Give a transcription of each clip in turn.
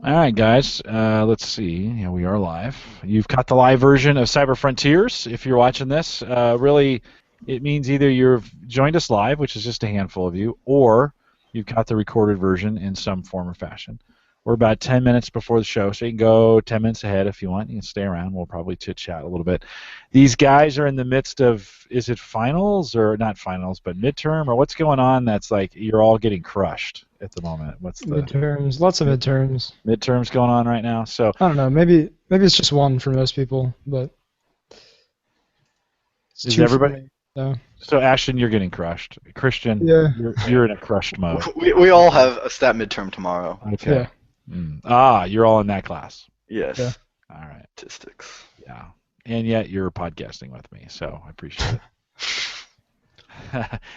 All right, guys. Let's see. Yeah, we are live. You've caught the live version of Cyber Frontiers. If you're watching this, really, it means either you've joined us live, which is just a handful of you, or you've caught the recorded version in some form or fashion. We're about 10 minutes before the show, so you can go 10 minutes ahead if you want. You can stay around. We'll probably chit-chat a little bit. These guys are in the midst of, is it finals or not finals, but midterm, or what's going on that's like you're all getting crushed at the moment? What's the Midterms, lots of midterms. midterms going on right now? So I don't know. Maybe it's just one for most people, but it's is two for everybody? me. So So Ashton, you're getting crushed. Christian, yeah, you're in a crushed mode. We all have a stat midterm tomorrow. Okay. yeah, You're all in that class. Yes. Yeah. All right. Statistics. Yeah. And yet you're podcasting with me, so I appreciate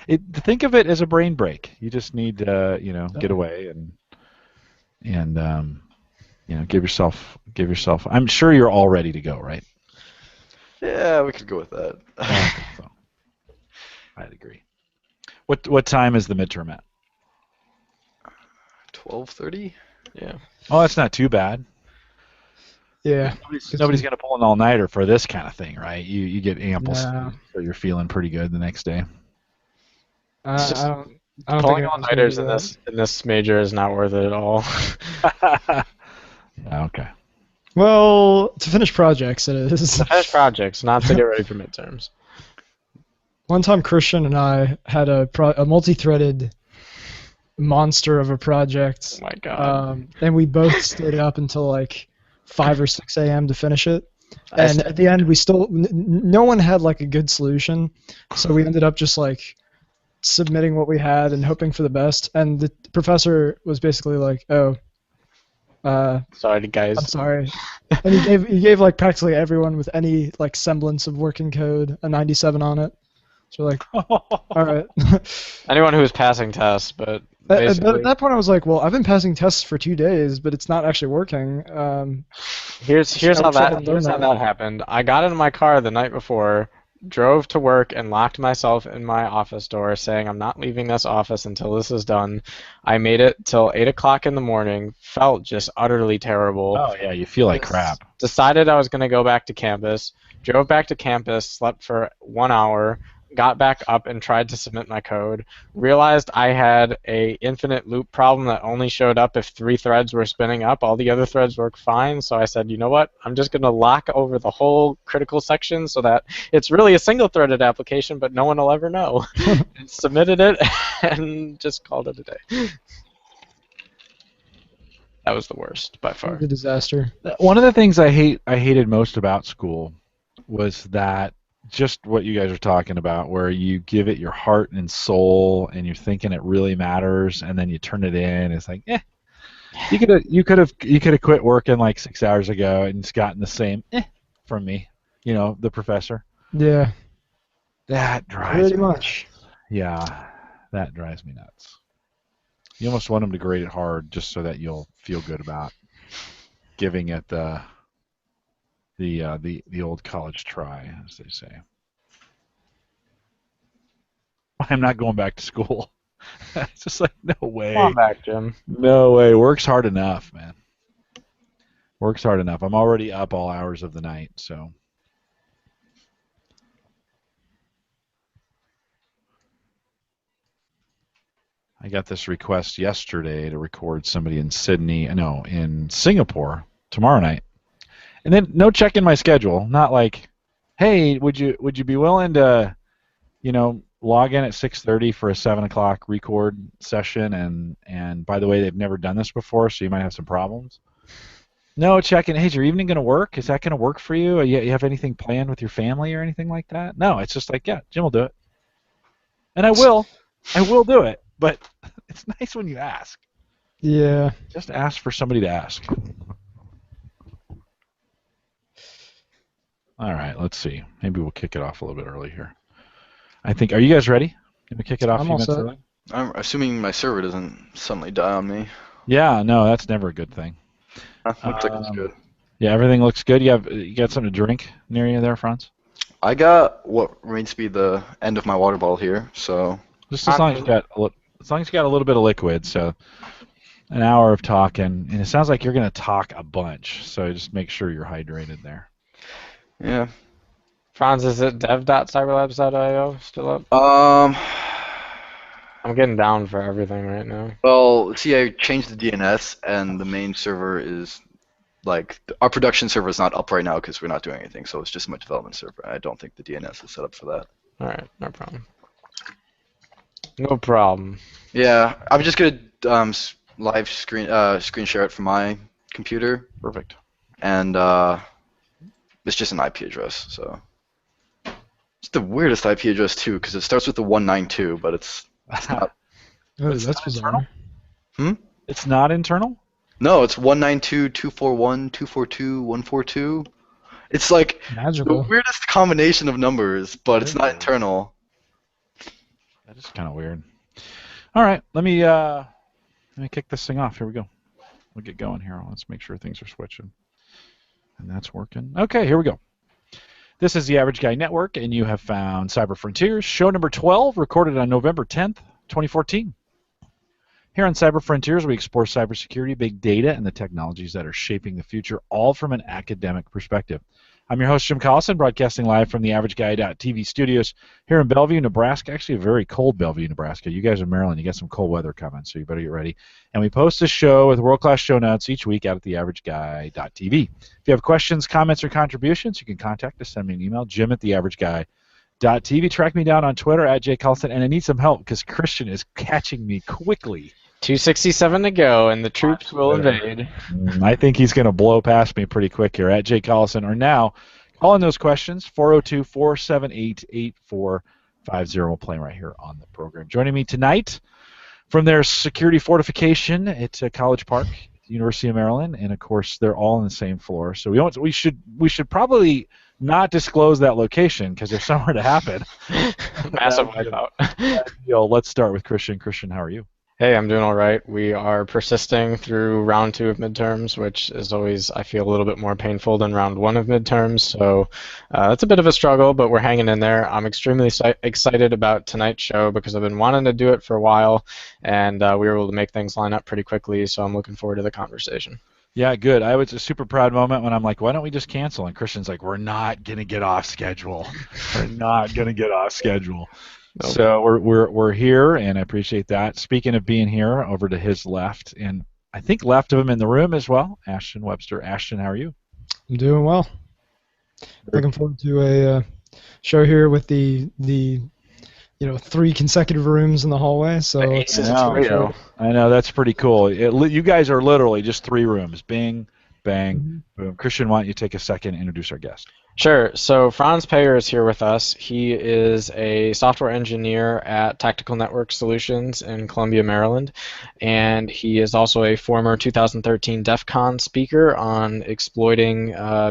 it. Think of it as a brain break. You just need to, get away and give yourself. I'm sure you're all ready to go, right? Yeah, we could go with that. I think so. I'd agree. What time is the midterm at? 12:30. Yeah. Oh, that's not too bad. yeah. Nobody's going to pull an all-nighter for this kind of thing, right? You get ample No. sleep, so you're feeling pretty good the next day. I just don't. I don't Pulling think all anyone's gonna nighters do in that. this major is not worth it at all. Yeah, okay. Well, to finish projects, it is. To finish projects, not to get ready for midterms. One time, Christian and I had a multi-threaded monster of a project, Oh my god. and we both stayed up until like 5 or 6 a.m. to finish it. I And st- at the end, we still no one had like a good solution, so we ended up just like submitting what we had and hoping for the best. And the professor was basically like, "Oh, Sorry, guys. I'm sorry," and he gave like practically everyone with any like semblance of working code a 97 on it. So we're like, all right. Anyone who was passing tests, but But basically, at that point, I was like, well, I've been passing tests for 2 days, but it's not actually working. here's I how wish I had here's learned how that. that happened. I got in my car the night before, drove to work, and locked myself in my office door, saying I'm not leaving this office until this is done. I made it till 8 o'clock in the morning. Felt just utterly terrible. Oh yeah, you feel like crap. Decided I was going to go back to campus. Drove back to campus, slept for 1 hour, got back up and tried to submit my code. Realized I had a infinite loop problem that only showed up if 3 threads were spinning up. All the other threads worked fine, so I said, you know what? I'm just going to lock over the whole critical section so that it's really a single-threaded application, but no one will ever know. And submitted it and just called it a day. That was the worst by far. The disaster. One of the things I hated most about school was that just what you guys are talking about, where you give it your heart and soul, and you're thinking it really matters, and then you turn it in. It's like, you could have quit working like 6 hours ago and just gotten the same from me, the professor. Yeah, That drives pretty me. much. Yeah, that drives me nuts. You almost want them to grade it hard just so that you'll feel good about giving it the old college try, as they say. I'm not going back to school. It's just like no way. Come on back, Jim. No way. Work's hard enough, man. Work's hard enough. I'm already up all hours of the night, so. I got this request yesterday to record somebody in in Singapore tomorrow night. And then no check in my schedule. Not like, hey, would you be willing to, log in at 6:30 for a 7 o'clock record session? And by the way, they've never done this before, so you might have some problems. No check in. Hey, is your evening going to work? Is that going to work for you? You have anything planned with your family or anything like that? No, it's just like, yeah, Jim will do it, and I will do it. But it's nice when you ask. Yeah. Just ask for somebody to ask. All right, let's see. Maybe we'll kick it off a little bit early here. I think. Are you guys ready? Can we kick it off a I'm few all minutes set. early? I'm assuming my server doesn't suddenly die on me. Yeah, no, that's never a good thing. Looks like it's good. Yeah, everything looks good. You got something to drink near you there, Franz? I got what remains to be the end of my water bottle here, so Just as long as you got a little bit of liquid. So An hour of talking, and it sounds like you're going to talk a bunch. So just make sure you're hydrated there. Yeah. Franz, is it dev.cyberlabs.io still up? I'm getting down for everything right now. Well, see, I changed the DNS, and the main server is like our production server is not up right now because we're not doing anything. So it's just my development server. I don't think the DNS is set up for that. All right, no problem. No problem. Yeah, I'm just gonna live screen share it from my computer, Perfect. and it's just an IP address. So it's the weirdest IP address too, because it starts with the 192, but it's not. Oh, It's that's not bizarre. internal? It's not internal? No, it's 192.241.242.142. It's like the Magical. weirdest combination of numbers, but it's not Yeah. internal. That is kind of weird. All right, let me kick this thing off. Here we go. We'll get going here. Let's make sure things are switching. And that's working. Okay, here we go. This is the Average Guy Network, and you have found Cyber Frontiers, show number 12, recorded on November 10th, 2014. Here on Cyber Frontiers, we explore cybersecurity, big data, and the technologies that are shaping the future, all from an academic perspective. I'm your host, Jim Collison, broadcasting live from the AverageGuy.tv studios here in Bellevue, Nebraska. Actually, a very cold Bellevue, Nebraska. You guys in Maryland, you got some cold weather coming, so you better get ready. And we post this show with world-class show notes each week out at the AverageGuy.tv. If you have questions, comments, or contributions, you can contact us. Send me an email, jim@theaverageguy.tv. Track me down on Twitter @jcollison. And I need some help because Christian is catching me quickly. 267 to go, and the troops will invade. I think he's going to blow past me pretty quick here @jcollison. Or now, call in those questions, 402-478-8450. We'll play right here on the program. Joining me tonight from their security fortification at College Park, University of Maryland, and of course they're all on the same floor. So we should probably not disclose that location because there's somewhere to happen. Massive wipeout. Let's start with Christian. Christian, how are you? Hey, I'm doing all right. We are persisting through round 2 of midterms, which is always, I feel, a little bit more painful than round 1 of midterms. So it's a bit of a struggle, but we're hanging in there. I'm extremely excited about tonight's show because I've been wanting to do it for a while, and we were able to make things line up pretty quickly. So I'm looking forward to the conversation. Yeah, good. I was a super proud moment when I'm like, why don't we just cancel? And Christian's like, we're not going to get off schedule. We're not going to get off schedule. Nope. So we're here, and I appreciate that. Speaking of being here, over to his left, and I think left of him in the room as well, Ashton Webster. Ashton, how are you? I'm doing well. Looking forward to a show here with the 3 consecutive rooms in the hallway. So I know that's pretty cool. You guys are literally just 3 rooms. Bing, bang, boom. Christian, why don't you take a second and introduce our guest? Sure. So Franz Payer is here with us. He is a software engineer at Tactical Network Solutions in Columbia, Maryland, and he is also a former 2013 DEF CON speaker on exploiting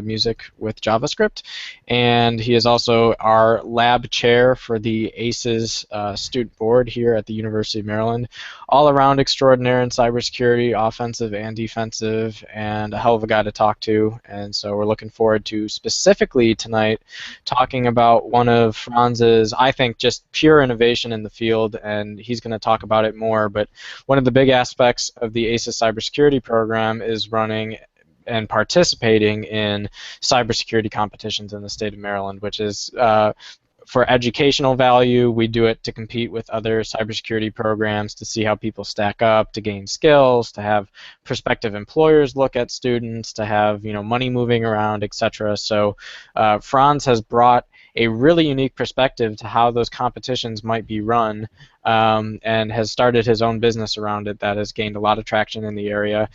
music with JavaScript, and he is also our lab chair for the ACES student board here at the University of Maryland. All-around extraordinaire in cybersecurity, offensive and defensive, and a hell of a guy to talk to, and so we're looking forward to specifically tonight talking about one of Franz's, I think, just pure innovation in the field, and he's going to talk about it more, but one of the big aspects of the ACES cybersecurity program is running and participating in cybersecurity competitions in the state of Maryland, which is for educational value. We do it to compete with other cybersecurity programs to see how people stack up, to gain skills, to have prospective employers look at students, to have money moving around, etc. So Franz has brought a really unique perspective to how those competitions might be run, and has started his own business around it that has gained a lot of traction in the area,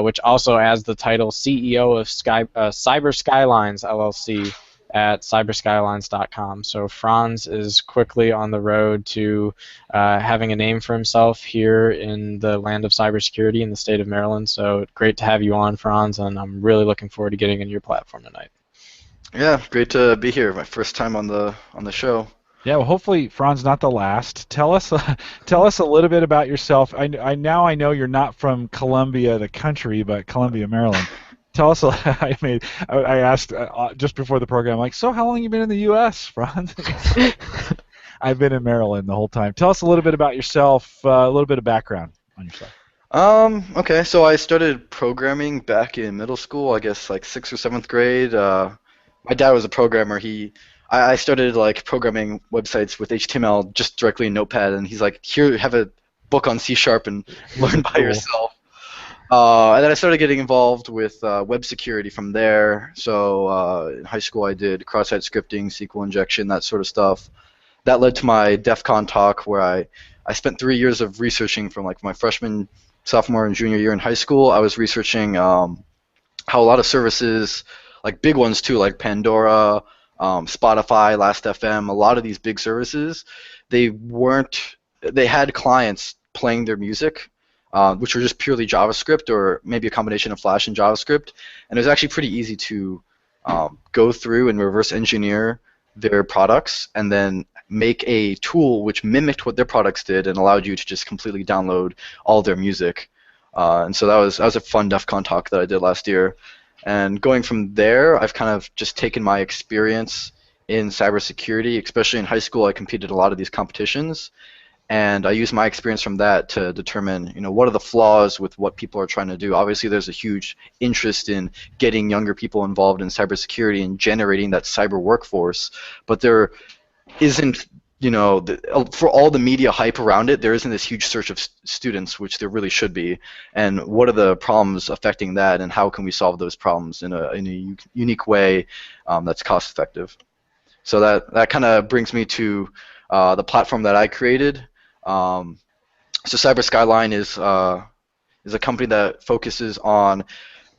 which also has the title CEO of Cyber Skylines LLC at cyberskylines.com. So Franz is quickly on the road to having a name for himself here in the land of cybersecurity in the state of Maryland. So great to have you on, Franz, and I'm really looking forward to getting in your platform tonight. Yeah, great to be here. My first time on the show. Yeah, well, hopefully, Franz, not the last. Tell us a little bit about yourself. I know you're not from Columbia, the country, but Columbia, Maryland. Tell us. I asked just before the program, like, so how long have you been in the U.S., Franz? I've been in Maryland the whole time. Tell us a little bit about yourself, a little bit of background on yourself. Okay, so I started programming back in middle school, I guess like sixth or seventh grade. My dad was a programmer. I started like programming websites with HTML just directly in Notepad, and he's like, "Here, have a book on C Sharp and learn by Cool. yourself." And then I started getting involved with web security from there. So in high school, I did cross-site scripting, SQL injection, that sort of stuff. That led to my DEF CON talk, where I spent 3 years of researching from like my freshman, sophomore, and junior year in high school. I was researching how a lot of services, like big ones too, like Pandora, Spotify, Last.fm, a lot of these big services, they weren't, they had clients playing their music, which were just purely JavaScript or maybe a combination of Flash and JavaScript, and it was actually pretty easy to go through and reverse engineer their products and then make a tool which mimicked what their products did and allowed you to just completely download all their music. And so that was a fun DEF CON talk that I did last year. And going from there, I've kind of just taken my experience in cybersecurity, especially in high school. I competed a lot of these competitions, and I use my experience from that to determine, what are the flaws with what people are trying to do. Obviously, there's a huge interest in getting younger people involved in cybersecurity and generating that cyber workforce, but there isn't, for all the media hype around it, there isn't this huge search of students, which there really should be. And what are the problems affecting that, and how can we solve those problems in a unique way that's cost effective? So that kind of brings me to the platform that I created. So Cyber Skyline is a company that focuses on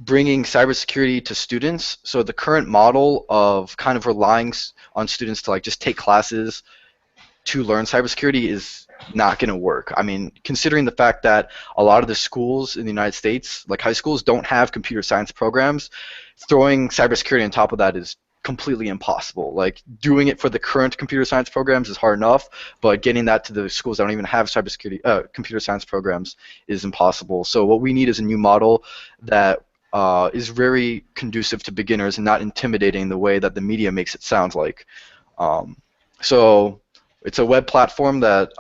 bringing cybersecurity to students. So the current model of kind of relying on students to like just take classes to learn cybersecurity is not going to work. I mean, considering the fact that a lot of the schools in the United States, like high schools, don't have computer science programs, throwing cybersecurity on top of that is completely impossible. Like doing it for the current computer science programs is hard enough, but getting that to the schools that don't even have computer science programs is impossible. So what we need is a new model that is very conducive to beginners and not intimidating the way that the media makes it sound like. So it's a web platform that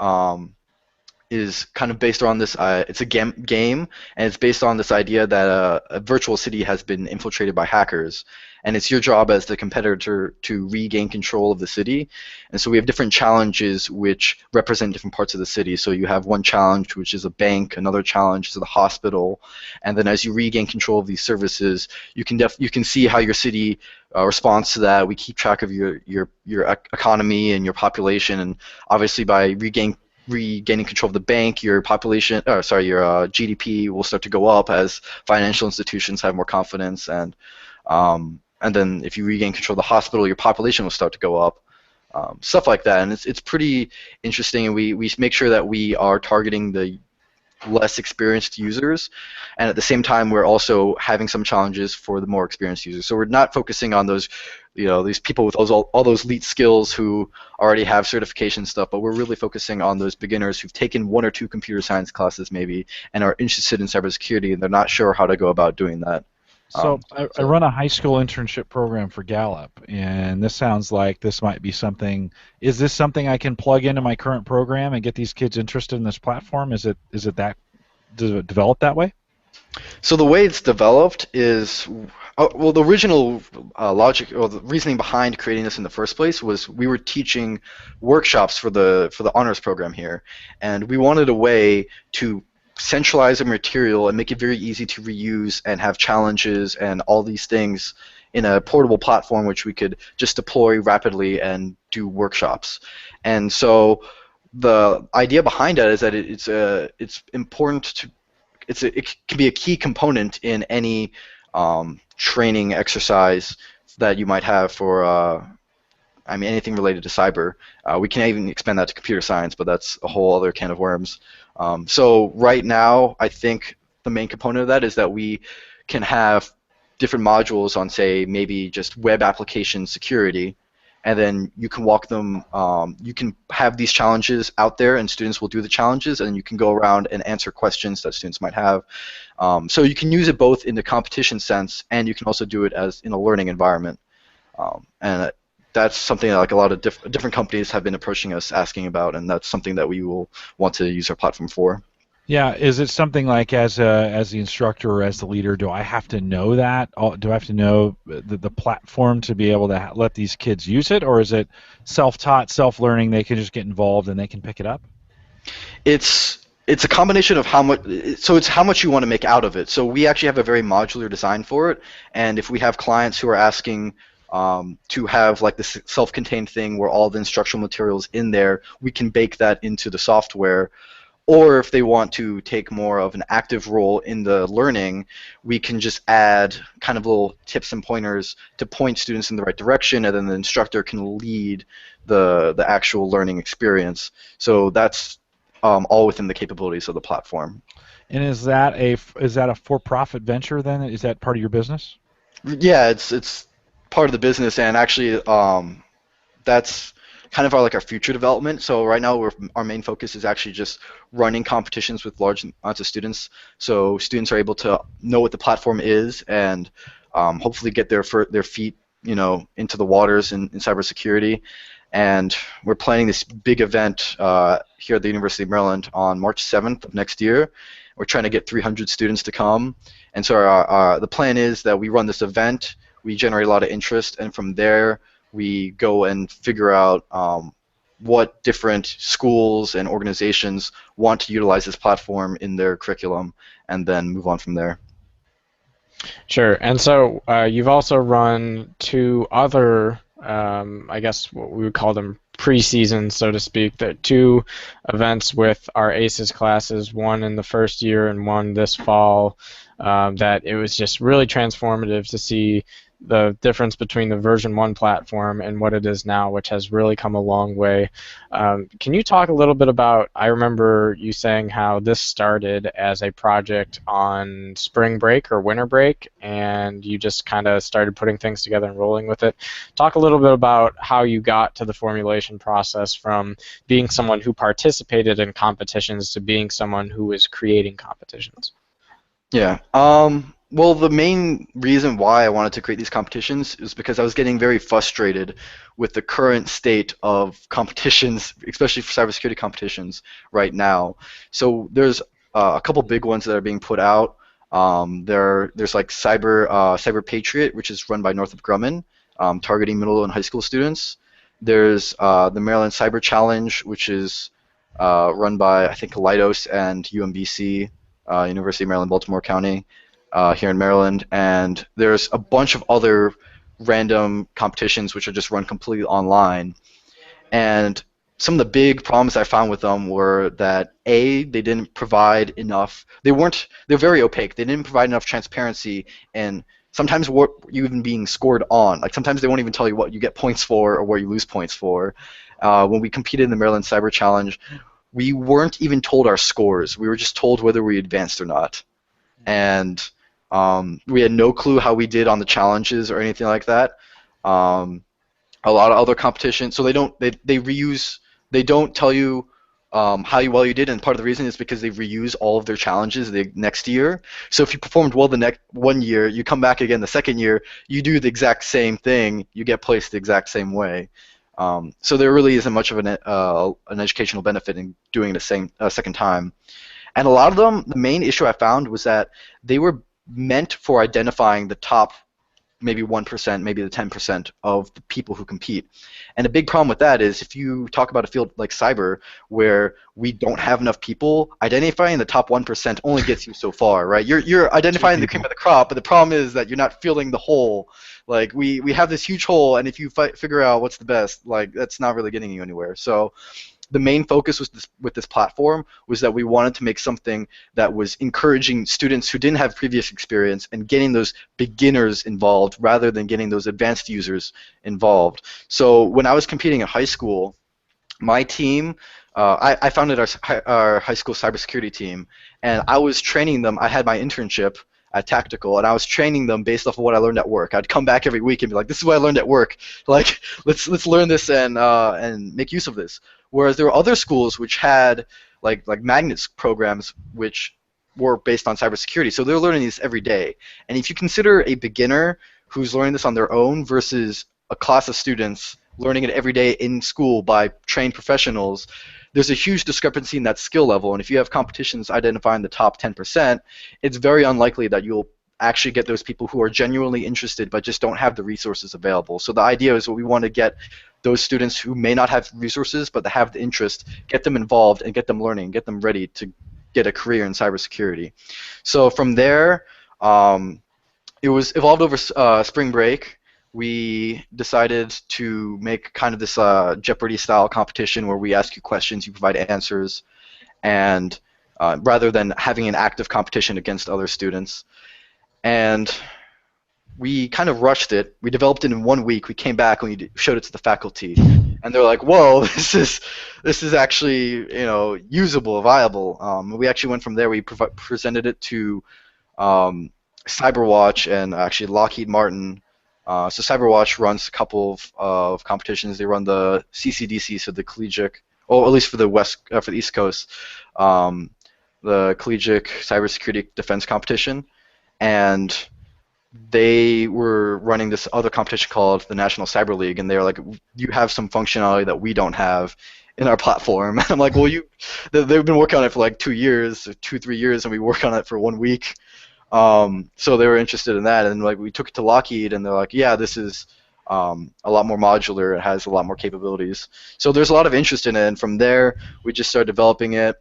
is kind of based on this. It's a game, and it's based on this idea that a virtual city has been infiltrated by hackers, and it's your job as the competitor to regain control of the city. And so we have different challenges which represent different parts of the city. So you have one challenge which is a bank, another challenge is the hospital, and then as you regain control of these services, you can see how your city responds to that. We keep track of your economy and your population, and obviously by regaining control of the bank, your population, or sorry, your GDP will start to go up as financial institutions have more confidence, and then if you regain control of the hospital, your population will start to go up, stuff like that. And it's pretty interesting, and we make sure that we are targeting the less experienced users, and at the same time we're also having some challenges for the more experienced users. So we're not focusing on those, these people with all those elite skills who already have certification stuff, but we're really focusing on those beginners who've taken one or two computer science classes maybe and are interested in cybersecurity, and they're not sure how to go about doing that. So I run a high school internship program for Gallup, and this sounds like this might be something. Is this something I can plug into my current program and get these kids interested in this platform? Does it develop that way? So the way it's developed is, well, the original logic or the reasoning behind creating this in the first place was we were teaching workshops for the honors program here, and we wanted a way to centralize the material and make it very easy to reuse and have challenges and all these things in a portable platform which we could just deploy rapidly and do workshops. And so the idea behind that is that it's important to it can be a key component in any training exercise that you might have for anything related to cyber. We can even expand that to computer science, but that's a whole other can of worms. So right now, I think the main component of that is that we can have different modules on, say, maybe just web application security, and then you can walk them, you can have these challenges out there, and students will do the challenges, and you can go around and answer questions that students might have. So you can use it both in the competition sense, and you can also do it as in a learning environment. And that's something that, like, a lot of different companies have been approaching us asking about, and that's something that we will want to use our platform for. Yeah, is it something like as the instructor or as the leader, do I have to know that? Do I have to know the platform to be able to let these kids use it, or is it self-taught, self-learning? They can just get involved and they can pick it up. It's a combination of how much, so it's how much you want to make out of it. So we actually have a very modular design for it, and if we have clients who are asking to have like this self-contained thing where all the instructional materials in there, we can bake that into the software. Or if they want to take more of an active role in the learning, we can just add kind of little tips and pointers to point students in the right direction, and then the instructor can lead the actual learning experience. So that's all within the capabilities of the platform. And is that a for-profit venture then? Is that part of your business? Yeah, it's part of the business, and actually that's kind of our future development. So right now our main focus is actually just running competitions with large amounts of students, so students are able to know what the platform is and hopefully get their feet into the waters in cybersecurity. And we're planning this big event here at the University of Maryland on March 7th of next year. We're trying to get 300 students to come, and so the plan is that we run this event, we generate a lot of interest, and from there we go and figure out what different schools and organizations want to utilize this platform in their curriculum, and then move on from there. Sure. And so you've also run two other, I guess what we would call them preseasons, so to speak, that two events with our ACES classes, one in the first year and one this fall, that it was just really transformative to see the difference between the version 1 platform and what it is now, which has really come a long way. Can you talk a little bit about, I remember you saying how this started as a project on spring break or winter break, and you just kind of started putting things together and rolling with it. Talk a little bit about how you got to the formulation process from being someone who participated in competitions to being someone who is creating competitions. Yeah. Well, the main reason why I wanted to create these competitions is because I was getting very frustrated with the current state of competitions, especially for cybersecurity competitions right now. So there's a couple big ones that are being put out. There's like Cyber Patriot, which is run by Northrop Grumman, targeting middle and high school students. There's the Maryland Cyber Challenge, which is run by, I think, Leidos and UMBC, University of Maryland, Baltimore County. Here in Maryland, and there's a bunch of other random competitions which are just run completely online. And some of the big problems I found with them were that they didn't provide enough. They're very opaque. They didn't provide enough transparency, and sometimes what you even being scored on. Like sometimes they won't even tell you what you get points for or where you lose points for. When we competed in the Maryland Cyber Challenge, we weren't even told our scores. We were just told whether we advanced or not. And we had no clue how we did on the challenges or anything like that. A lot of other competitions, so they reuse. They don't tell you how well you did, and part of the reason is because they reuse all of their challenges the next year. So if you performed well the next one year, you come back again the second year, you do the exact same thing, you get placed the exact same way. So there really isn't much of an educational benefit in doing it a second time. And a lot of them, the main issue I found was that they were meant for identifying the top maybe 1%, maybe the 10% of the people who compete. And a big problem with that is if you talk about a field like cyber where we don't have enough people, identifying the top 1% only gets you so far, right? You're identifying the cream of the crop, but the problem is that you're not filling the hole. Like we have this huge hole, and if you figure out what's the best, like that's not really getting you anywhere. So the main focus with this platform was that we wanted to make something that was encouraging students who didn't have previous experience and getting those beginners involved rather than getting those advanced users involved. So when I was competing in high school, my team, I founded our high school cybersecurity team, and I was training them. I had my internship at Tactical, and I was training them based off of what I learned at work. I'd come back every week and be like, "This is what I learned at work. Like, let's learn this and make use of this." Whereas there were other schools which had like magnets programs which were based on cybersecurity, so they're learning this every day. And if you consider a beginner who's learning this on their own versus a class of students learning it every day in school by trained professionals, there's a huge discrepancy in that skill level, and if you have competitions identifying the top 10%, it's very unlikely that you'll actually get those people who are genuinely interested but just don't have the resources available. So the idea is we want to get those students who may not have resources but have the interest, get them involved and get them learning, get them ready to get a career in cybersecurity. So from there, it was evolved over spring break. We decided to make kind of this Jeopardy-style competition where we ask you questions, you provide answers, and rather than having an active competition against other students. And we kind of rushed it. We developed it in 1 week. We came back and we showed it to the faculty, and they're like, "Whoa, this is actually usable, viable." We actually went from there. We presented it to Cyberwatch and actually Lockheed Martin. So Cyberwatch runs a couple of competitions. They run the CCDC, so the collegiate, or at least for the East Coast, the collegiate cybersecurity defense competition, and they were running this other competition called the National Cyber League, and they were like, "You have some functionality that we don't have in our platform." And I'm like, "Well, they've been working on it for like 2 years, or 2-3 years, and we work on it for 1 week." So they were interested in that, and like we took it to Lockheed, and they're like, "Yeah, this is a lot more modular. It has a lot more capabilities." So there's a lot of interest in it, and from there we just started developing it.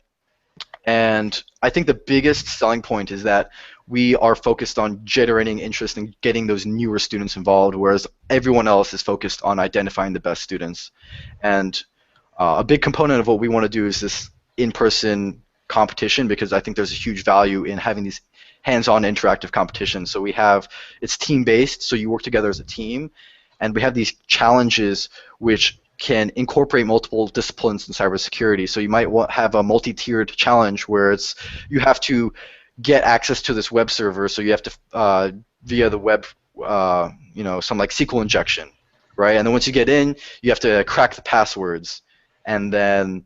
And I think the biggest selling point is that we are focused on generating interest and getting those newer students involved, whereas everyone else is focused on identifying the best students. And a big component of what we want to do is this in-person competition, because I think there's a huge value in having these hands-on interactive competitions. So it's team-based, so you work together as a team, and we have these challenges which can incorporate multiple disciplines in cybersecurity. So you might have a multi-tiered challenge where you have to get access to this web server, so you have to via the web, some like SQL injection, right? And then once you get in, you have to crack the passwords, and then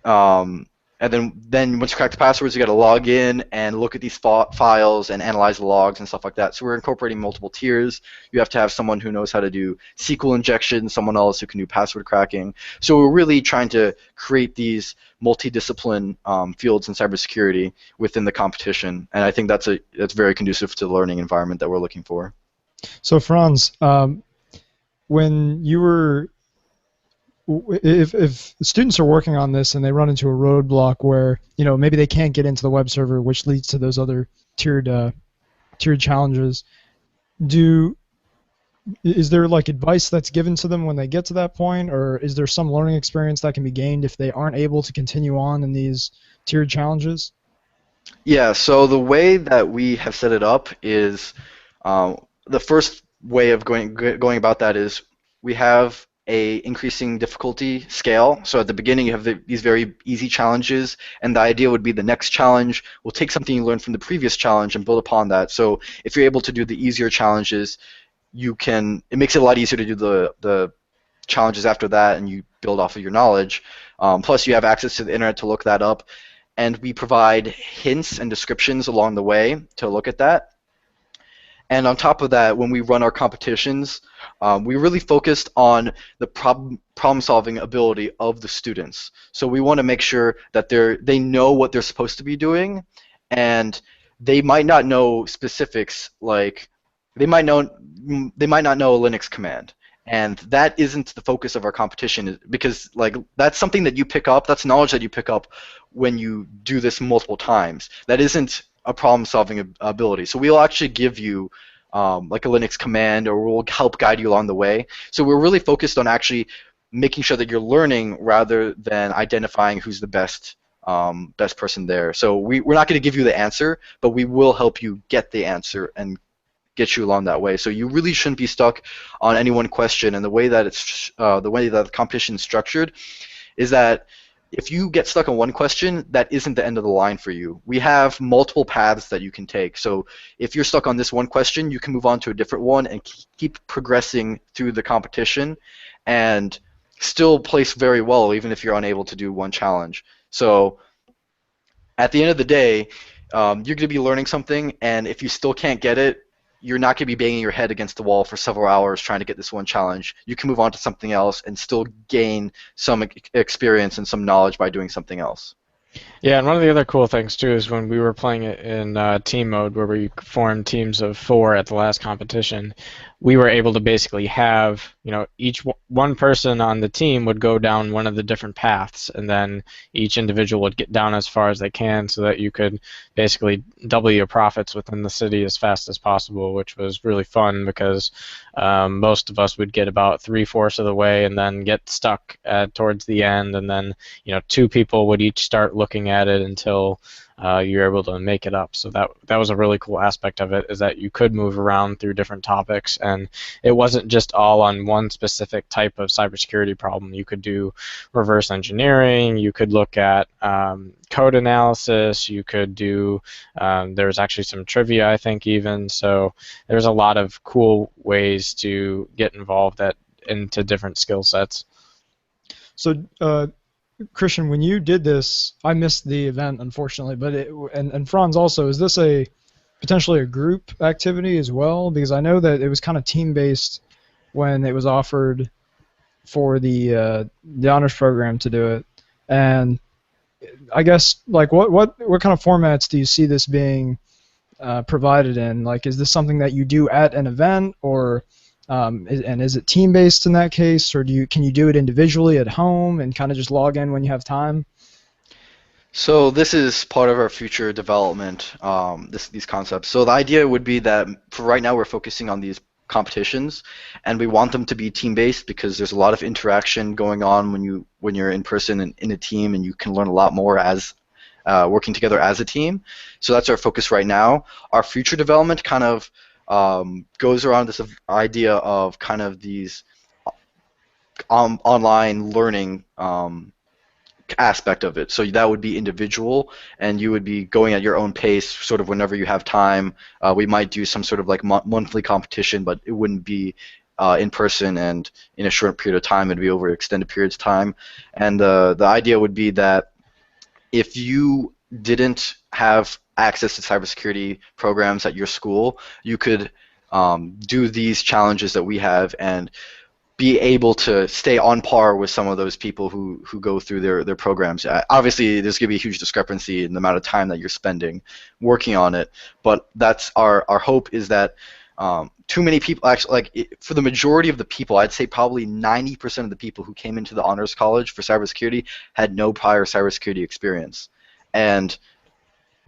once you crack the passwords, you got to log in and look at these files and analyze the logs and stuff like that. So we're incorporating multiple tiers. You have to have someone who knows how to do SQL injection, someone else who can do password cracking. So we're really trying to create these multidiscipline fields in cybersecurity within the competition, and I think that's very conducive to the learning environment that we're looking for. So Franz, when you were if students are working on this and they run into a roadblock where maybe they can't get into the web server, which leads to those other tiered challenges, is there like advice that's given to them when they get to that point, or is there some learning experience that can be gained if they aren't able to continue on in these tiered challenges? Yeah, so the way that we have set it up is the first way of going about that is we have a increasing difficulty scale. So at the beginning you have these very easy challenges, and the idea would be the next challenge will take something you learned from the previous challenge and build upon that. So if you're able to do the easier challenges, it makes it a lot easier to do the challenges after that, and you build off of your knowledge. Plus you have access to the internet to look that up, and we provide hints and descriptions along the way to look at that. And on top of that, when we run our competitions, we really focused on the problem-solving ability of the students. So we want to make sure that they know what they're supposed to be doing, and they might not know specifics, like they might not know a Linux command. And that isn't the focus of our competition, because like that's something that you pick up, that's knowledge that you pick up when you do this multiple times. That isn't a problem-solving ability. So we'll actually give you like a Linux command, or we'll help guide you along the way. So we're really focused on actually making sure that you're learning rather than identifying who's the best person there. So we're not going to give you the answer, but we will help you get the answer and get you along that way. So you really shouldn't be stuck on any one question. And the way that the competition is structured is that if you get stuck on one question, that isn't the end of the line for you. We have multiple paths that you can take. So if you're stuck on this one question, you can move on to a different one and keep progressing through the competition and still place very well even if you're unable to do one challenge. So at the end of the day, you're going to be learning something, and if you still can't get it, you're not going to be banging your head against the wall for several hours trying to get this one challenge. You can move on to something else and still gain some experience and some knowledge by doing something else. Yeah, and one of the other cool things too is when we were playing it in team mode, where we formed teams of 4 at the last competition, we were able to basically have, one person on the team would go down one of the different paths, and then each individual would get down as far as they can, so that you could basically double your profits within the city as fast as possible, which was really fun because most of us would get about 3/4 of the way and then get stuck towards the end, and then 2 people would each start looking at it until you're able to make it up. So that was a really cool aspect of it, is that you could move around through different topics, and it wasn't just all on one specific type of cybersecurity problem. You could do reverse engineering, you could look at code analysis, you could do, there was actually some trivia, I think, even. So there's a lot of cool ways to get involved into different skill sets. So, Christian, when you did this, I missed the event, unfortunately, but and Franz also, is this potentially a group activity as well? Because I know that it was kind of team-based when it was offered for the honors program to do it, and I guess what kind of formats do you see this being provided in? Like, is this something that you do at an event, or and is it team-based in that case, or can you do it individually at home and kind of just log in when you have time? So this is part of our future development, these concepts. So the idea would be that for right now we're focusing on these competitions, and we want them to be team-based because there's a lot of interaction going on when you're in person and in a team, and you can learn a lot more as working together as a team. So that's our focus right now. Our future development kind of goes around this idea of kind of these online learning aspect of it. So that would be individual, and you would be going at your own pace, sort of whenever you have time. We might do some sort of like monthly competition, but it wouldn't be in person and in a short period of time. It'd be over extended periods of time. And the idea would be that if you didn't have access to cybersecurity programs at your school, you could do these challenges that we have and be able to stay on par with some of those people who go through their programs. Obviously, there's going to be a huge discrepancy in the amount of time that you're spending working on it, but that's our hope, is that too many people, actually, for the majority of the people, I'd say probably 90% of the people who came into the Honors College for cybersecurity had no prior cybersecurity experience. And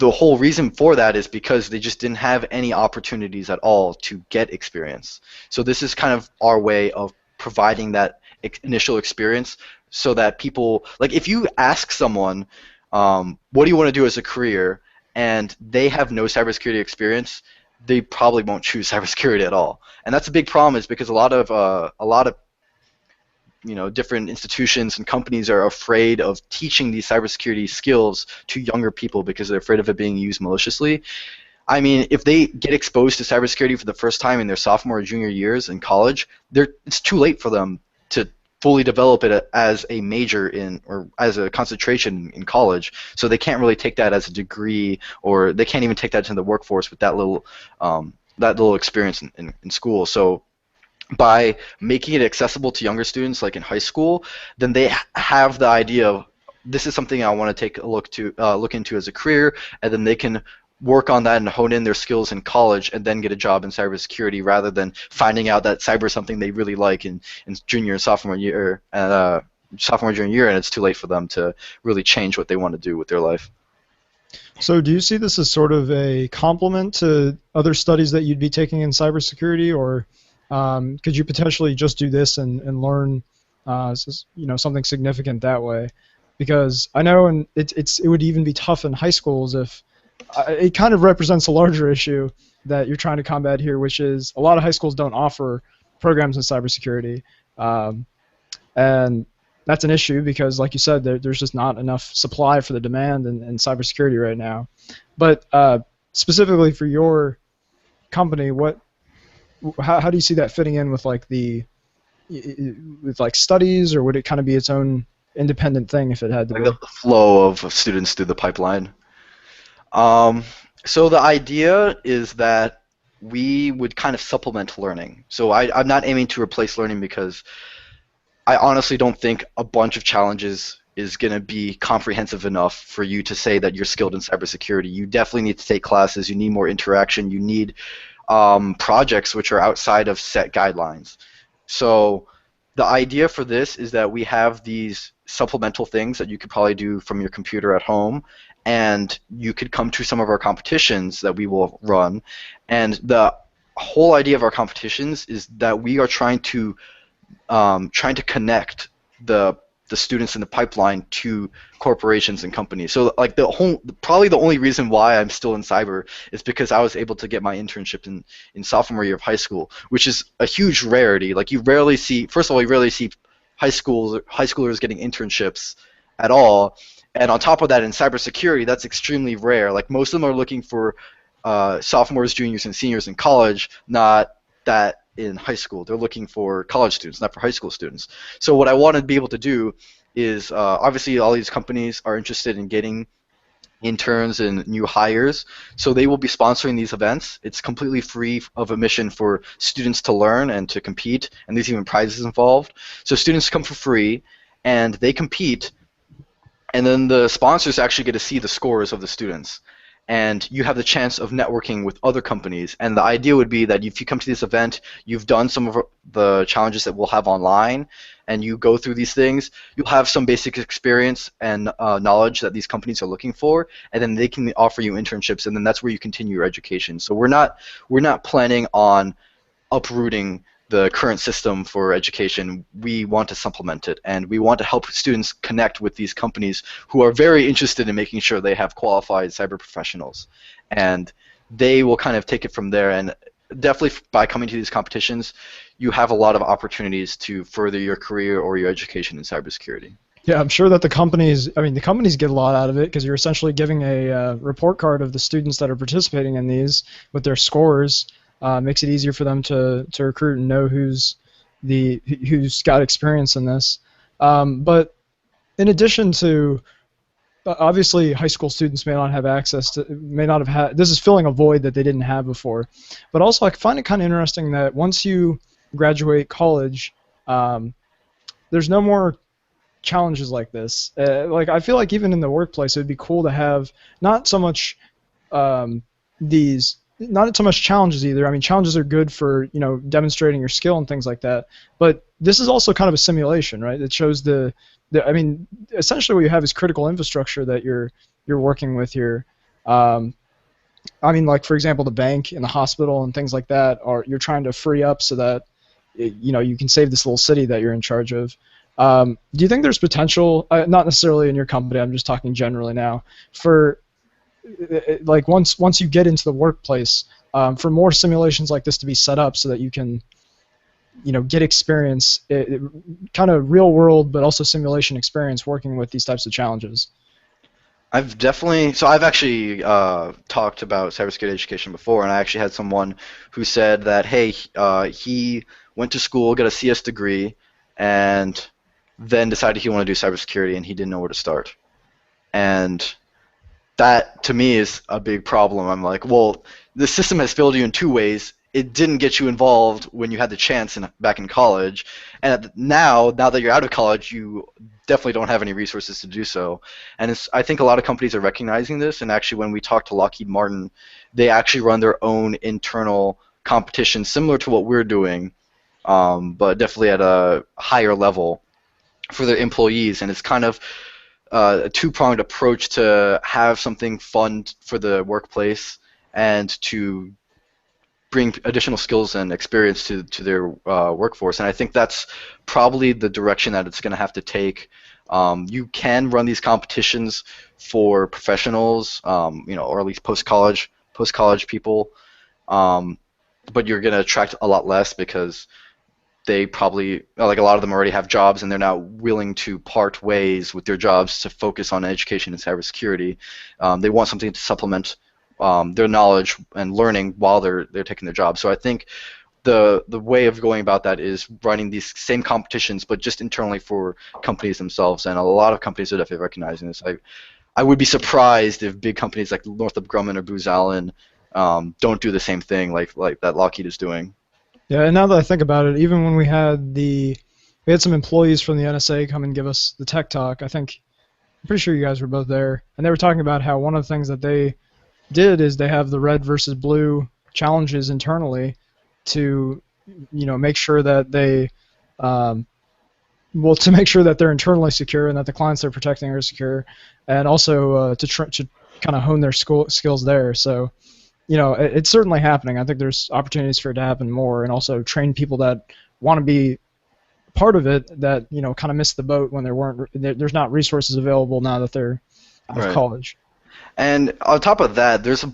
the whole reason for that is because they just didn't have any opportunities at all to get experience. So this is kind of our way of providing that initial experience, so that people, like, if you ask someone, what do you want to do as a career, and they have no cybersecurity experience, they probably won't choose cybersecurity at all. And that's a big problem, is because a lot of different institutions and companies are afraid of teaching these cybersecurity skills to younger people because they're afraid of it being used maliciously. I mean, if they get exposed to cybersecurity for the first time in their sophomore or junior years in college, it's too late for them to fully develop it as a major or as a concentration in college. So they can't really take that as a degree, or they can't even take that to the workforce with that little experience in school. So by making it accessible to younger students, like in high school, then they have the idea of, this is something I want to take a look into as a career, and then they can work on that and hone in their skills in college and then get a job in cybersecurity, rather than finding out that cyber is something they really like in junior and sophomore year, junior year, and it's too late for them to really change what they want to do with their life. So do you see this as sort of a complement to other studies that you'd be taking in cybersecurity, or could you potentially just do this and learn something significant that way? Because I know, and it would even be tough in high schools if it kind of represents a larger issue that you're trying to combat here, which is a lot of high schools don't offer programs in cybersecurity, and that's an issue because, like you said, there's just not enough supply for the demand in cybersecurity right now. But specifically for your company, how do you see that fitting in with with studies, or would it kind of be its own independent thing if it had to be? The flow of students through the pipeline. So the idea is that we would kind of supplement learning. So I'm not aiming to replace learning because I honestly don't think a bunch of challenges is going to be comprehensive enough for you to say that you're skilled in cybersecurity. You definitely need to take classes. You need more interaction. You need projects which are outside of set guidelines. So the idea for this is that we have these supplemental things that you could probably do from your computer at home, and you could come to some of our competitions that we will run. And the whole idea of our competitions is that we are trying to connect the students in the pipeline to corporations and companies. So like probably the only reason why I'm still in cyber is because I was able to get my internship in sophomore year of high school, which is a huge rarity. Like you rarely see, first of all, you rarely see high schoolers getting internships at all. And on top of that, in cybersecurity, that's extremely rare. Like most of them are looking for sophomores, juniors, and seniors in college, not that in high school. They're looking for college students, not for high school students. So what I want to be able to do is, obviously all these companies are interested in getting interns and new hires, so they will be sponsoring these events. It's completely free of admission for students to learn and to compete, and there's even prizes involved. So students come for free, and they compete, and then the sponsors actually get to see the scores of the students. And you have the chance of networking with other companies. And the idea would be that if you come to this event, you've done some of the challenges that we'll have online, and you go through these things, you'll have some basic experience and knowledge that these companies are looking for, and then they can offer you internships, and then that's where you continue your education. So we're not planning on uprooting the current system for education. We want to supplement it, and we want to help students connect with these companies who are very interested in making sure they have qualified cyber professionals, and they will kind of take it from there. And definitely by coming to these competitions, you have a lot of opportunities to further your career or your education in cybersecurity. Yeah, I'm sure that the companies get a lot out of it, because you're essentially giving a report card of the students that are participating in these with their scores. Makes it easier for them to recruit and know who's got experience in this. But in addition to, obviously, high school students may not have access to, may not have had. This is filling a void that they didn't have before. But also, I find it kind of interesting that once you graduate college, there's no more challenges like this. Like I feel like even in the workplace, it would be cool to have not so much not so much challenges either. I mean, challenges are good for, demonstrating your skill and things like that. But this is also kind of a simulation, right? It shows essentially what you have is critical infrastructure that you're working with here. Like for example, the bank and the hospital and things like that you're trying to free up so that you can save this little city that you're in charge of. Do you think there's potential, not necessarily in your company, I'm just talking generally now, for like once you get into the workplace, for more simulations like this to be set up so that you can, get experience, kind of real world but also simulation experience working with these types of challenges? I've actually talked about cybersecurity education before, and I actually had someone who said that, hey, he went to school, got a CS degree, and then decided he wanted to do cybersecurity, and he didn't know where to start. And that, to me, is a big problem. I'm like, well, the system has failed you in two ways. It didn't get you involved when you had the chance back in college, and now that you're out of college, you definitely don't have any resources to do so. And I think a lot of companies are recognizing this, and actually when we talk to Lockheed Martin, they actually run their own internal competition similar to what we're doing, but definitely at a higher level for their employees, and it's kind of a two-pronged approach to have something fun for the workplace and to bring additional skills and experience to their workforce. And I think that's probably the direction that it's going to have to take. You can run these competitions for professionals, or at least post-college people, but you're going to attract a lot less because they probably, like a lot of them already have jobs and they're not willing to part ways with their jobs to focus on education and cybersecurity. They want something to supplement their knowledge and learning while they're taking their job. So I think the way of going about that is running these same competitions, but just internally for companies themselves. And a lot of companies are definitely recognizing this. I would be surprised if big companies like Northrop Grumman or Booz Allen don't do the same thing like that Lockheed is doing. Yeah, and now that I think about it, even when we had some employees from the NSA come and give us the tech talk. I'm pretty sure you guys were both there, and they were talking about how one of the things that they did is they have the red versus blue challenges internally to, make sure that they, to make sure that they're internally secure and that the clients they're protecting are secure, and also to kind of hone their skills there. So, it's certainly happening. I think there's opportunities for it to happen more, and also train people that want to be part of it that kind of missed the boat when there's not resources available now that they're out of college. And on top of that, there's a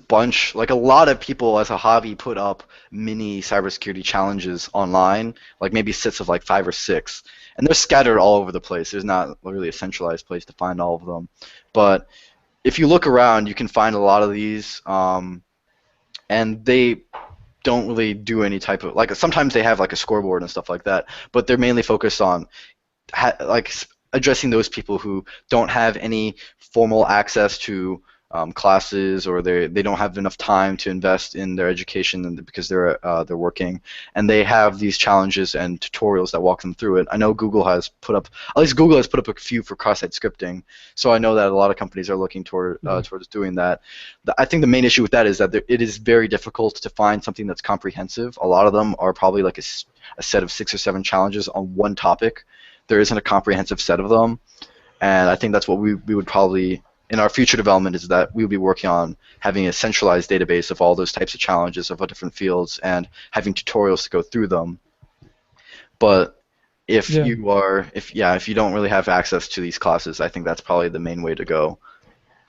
lot of people as a hobby put up mini cybersecurity challenges online, like maybe sets of like 5 or 6, and they're scattered all over the place. There's not really a centralized place to find all of them, but if you look around, you can find a lot of these, and they don't really do any type of, like, sometimes they have like a scoreboard and stuff like that, but they're mainly focused on addressing those people who don't have any formal access to classes, or they don't have enough time to invest in their education because they're working, and they have these challenges and tutorials that walk them through it. I know Google has put up a few for cross-site scripting, so I know that a lot of companies are looking towards doing that. I think the main issue with that is that it is very difficult to find something that's comprehensive. A lot of them are probably like a set of 6 or 7 challenges on one topic. There isn't a comprehensive set of them, and I think that's what we would probably, in our future development, is that we will be working on having a centralized database of all those types of challenges of different fields and having tutorials to go through them. But if you don't really have access to these classes, I think that's probably the main way to go.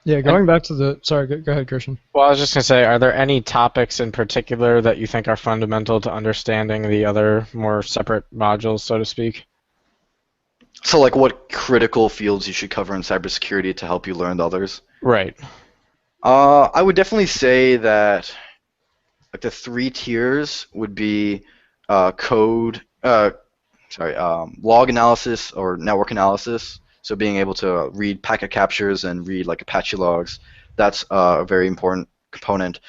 Yeah, going back to sorry, go ahead, Christian. Well, I was just going to say, are there any topics in particular that you think are fundamental to understanding the other more separate modules, so to speak? So, like, what critical fields you should cover in cybersecurity to help you learn the others? Right. I would definitely say that, like, the 3 tiers would be log analysis or network analysis. So being able to read packet captures and read like Apache logs, that's a very important component.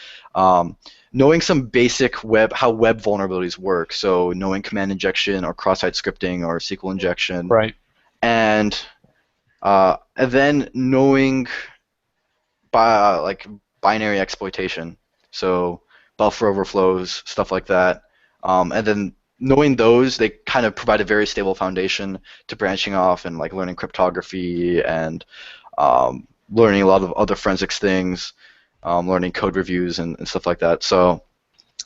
Knowing some basic how web vulnerabilities work, so knowing command injection or cross-site scripting or SQL injection. Right. And then knowing binary exploitation, so buffer overflows, stuff like that. And then knowing those, they kind of provide a very stable foundation to branching off and like learning cryptography and learning a lot of other forensics things, learning code reviews and stuff like that. So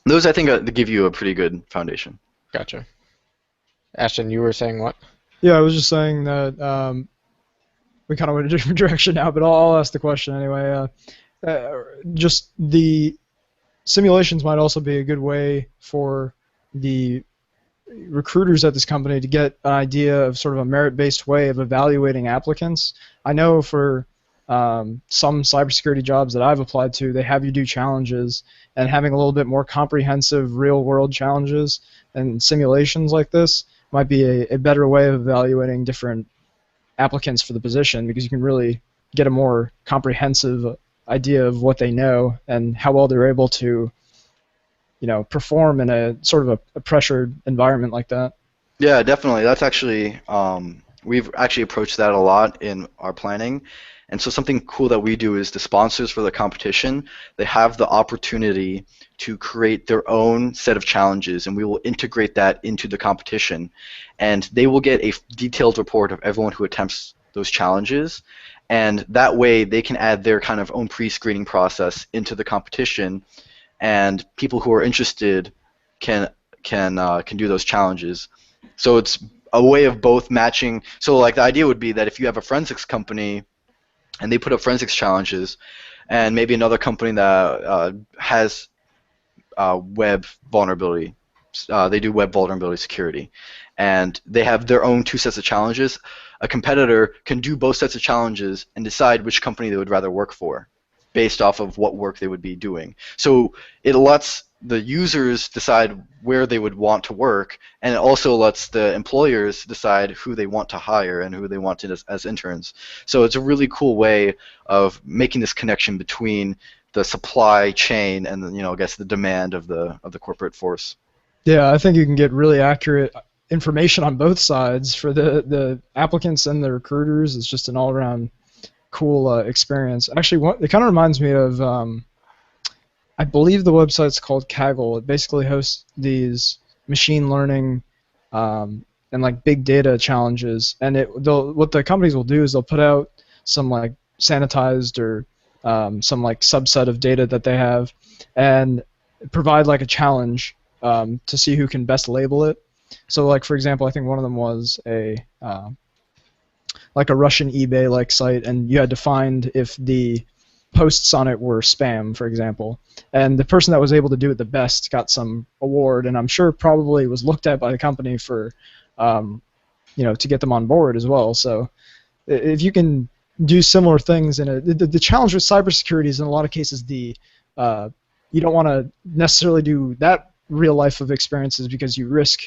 those, I think, give you a pretty good foundation. Gotcha. Ashton, you were saying what? Yeah, I was just saying that we kind of went a different direction now, but I'll ask the question anyway. Just the simulations might also be a good way for the recruiters at this company to get an idea of sort of a merit-based way of evaluating applicants. I know for some cybersecurity jobs that I've applied to, they have you do challenges, and having a little bit more comprehensive real-world challenges and simulations like this might be a better way of evaluating different applicants for the position, because you can really get a more comprehensive idea of what they know and how well they're able to perform in a sort of a pressured environment like that. Yeah, definitely. That's actually, we've actually approached that a lot in our planning. And so something cool that we do is the sponsors for the competition, they have the opportunity to create their own set of challenges, and we will integrate that into the competition. And they will get a detailed report of everyone who attempts those challenges. And that way they can add their kind of own pre-screening process into the competition, and people who are interested can do those challenges. So it's a way of both matching. So like the idea would be that if you have a forensics company and they put up forensics challenges, and maybe another company that has web vulnerability, they do web vulnerability security, and they have their own 2 sets of challenges, a competitor can do both sets of challenges and decide which company they would rather work for based off of what work they would be doing. So it lets the users decide where they would want to work, and it also lets the employers decide who they want to hire and who they want to as interns. So it's a really cool way of making this connection between the supply chain and I guess the demand of the corporate force. Yeah, I think you can get really accurate information on both sides for the applicants and the recruiters. It's just an all-around cool experience. Actually, it kind of reminds me of, I believe the website's called Kaggle. It basically hosts these machine learning and like big data challenges. And what the companies will do is they'll put out some like sanitized or some like subset of data that they have and provide like a challenge to see who can best label it. So, like for example, I think one of them was like a Russian eBay-like site, and you had to find if the posts on it were spam, for example. And the person that was able to do it the best got some award, and I'm sure probably was looked at by the company for, to get them on board as well. So, if you can do similar things, the challenge with cybersecurity is in a lot of cases you don't want to necessarily do that real life of experiences because you risk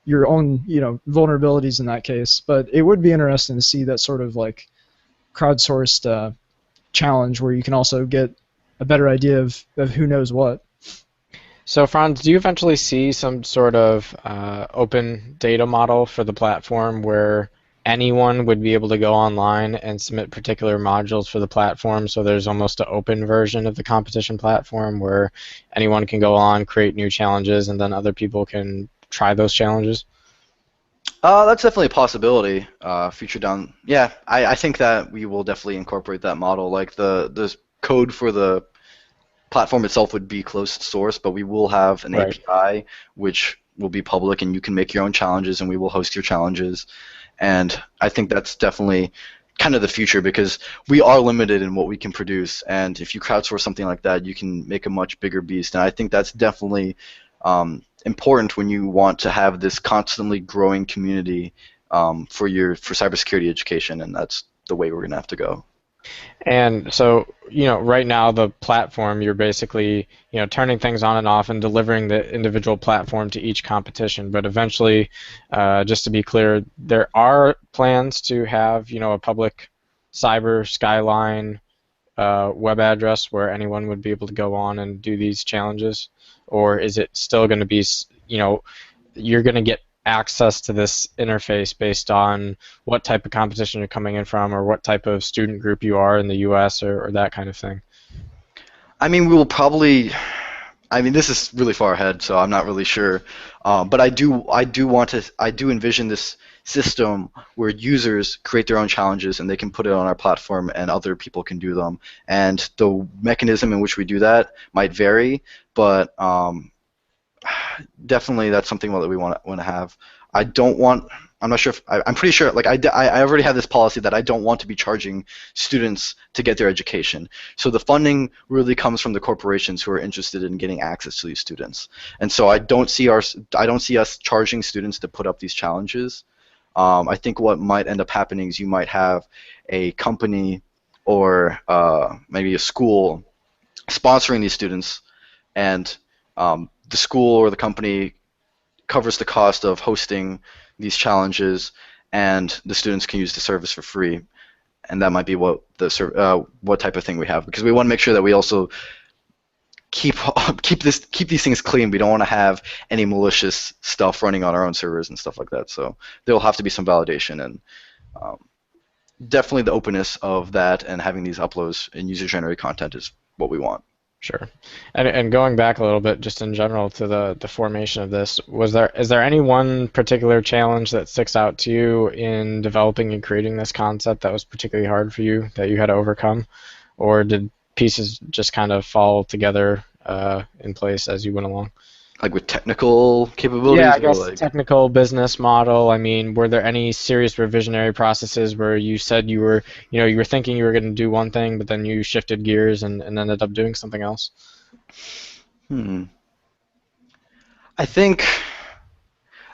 your own vulnerabilities in that case. But it would be interesting to see that sort of like crowdsourced challenge where you can also get a better idea of who knows what. So Franz, do you eventually see some sort of open data model for the platform where anyone would be able to go online and submit particular modules for the platform, so there's almost an open version of the competition platform where anyone can go on, create new challenges, and then other people can try those challenges? That's definitely a possibility. Future down, yeah, I think that we will definitely incorporate that model. Like the code for the platform itself would be closed source, but we will have an API which will be public, and you can make your own challenges, and we will host your challenges. And I think that's definitely kind of the future because we are limited in what we can produce. And if you crowdsource something like that, you can make a much bigger beast. And I think that's definitely important when you want to have this constantly growing community for cybersecurity education. And that's the way we're going to have to go. And so, right now the platform, you're basically, turning things on and off and delivering the individual platform to each competition. But eventually, just to be clear, there are plans to have, a public cyber skyline web address where anyone would be able to go on and do these challenges? Or is it still going to be, you're going to get access to this interface based on what type of competition you're coming in from or what type of student group you are in the US or that kind of thing? I mean, we will probably, this is really far ahead, so I'm not really sure. But I do envision this system where users create their own challenges and they can put it on our platform and other people can do them. And the mechanism in which we do that might vary, but definitely that's something that we want to have. I'm not sure if, I'm pretty sure, like I already have this policy that I don't want to be charging students to get their education. So the funding really comes from the corporations who are interested in getting access to these students. And so I don't see us charging students to put up these challenges. I think what might end up happening is you might have a company or maybe a school sponsoring these students, and the school or the company covers the cost of hosting these challenges, and the students can use the service for free. And that might be what type of thing we have, because we want to make sure that we also keep these things clean. We don't want to have any malicious stuff running on our own servers and stuff like that. So there will have to be some validation, and definitely the openness of that and having these uploads and user-generated content is what we want. Sure. And going back a little bit, just in general to the formation of this, is there any one particular challenge that sticks out to you in developing and creating this concept that was particularly hard for you that you had to overcome, or did pieces just kind of fall together in place as you went along? Like with technical capabilities? Yeah, I guess technical, business model. I mean, were there any serious revisionary processes where you said you were thinking you were going to do one thing, but then you shifted gears and ended up doing something else? I think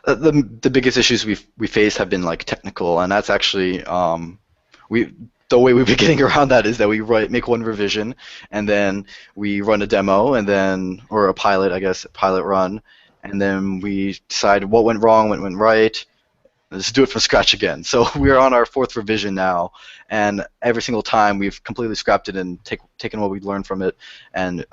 the biggest issues we face have been like technical, and that's actually the the way we've been getting around that is that we make one revision, and then we run a demo, and then or a pilot, I guess, pilot run, and then we decide what went wrong, what went right. Let's do it from scratch again. So we're on our 4th revision now, and every single time we've completely scrapped it and taken what we learned from it and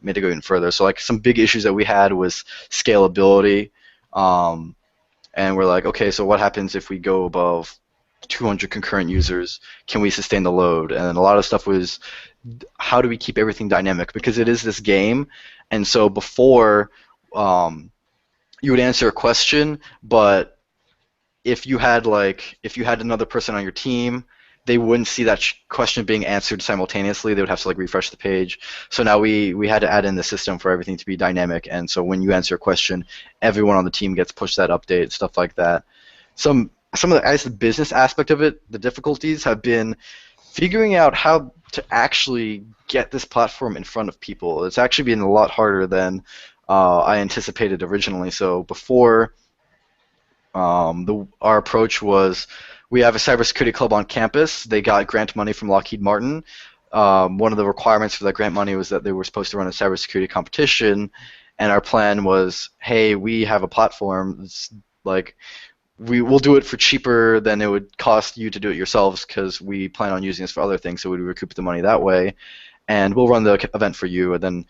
made it go even further. So like some big issues that we had was scalability, and we're like, okay, so what happens if we go above 200 concurrent users? Can we sustain the load? And a lot of stuff was, how do we keep everything dynamic? Because it is this game, and so before you would answer a question, but if you had another person on your team, they wouldn't see that question being answered simultaneously. They would have to like refresh the page. So now we had to add in the system for everything to be dynamic, and so when you answer a question, everyone on the team gets pushed that update, stuff like that. Some of the, I guess, the business aspect of it, the difficulties have been figuring out how to actually get this platform in front of people. It's actually been a lot harder than I anticipated originally. So before, our approach was, we have a cybersecurity club on campus. They got grant money from Lockheed Martin. One of the requirements for that grant money was that they were supposed to run a cybersecurity competition, and our plan was, hey, we have a platform. It's like, we will do it for cheaper than it would cost you to do it yourselves, because we plan on using this for other things, so we'd recoup the money that way, and we'll run the event for you. And then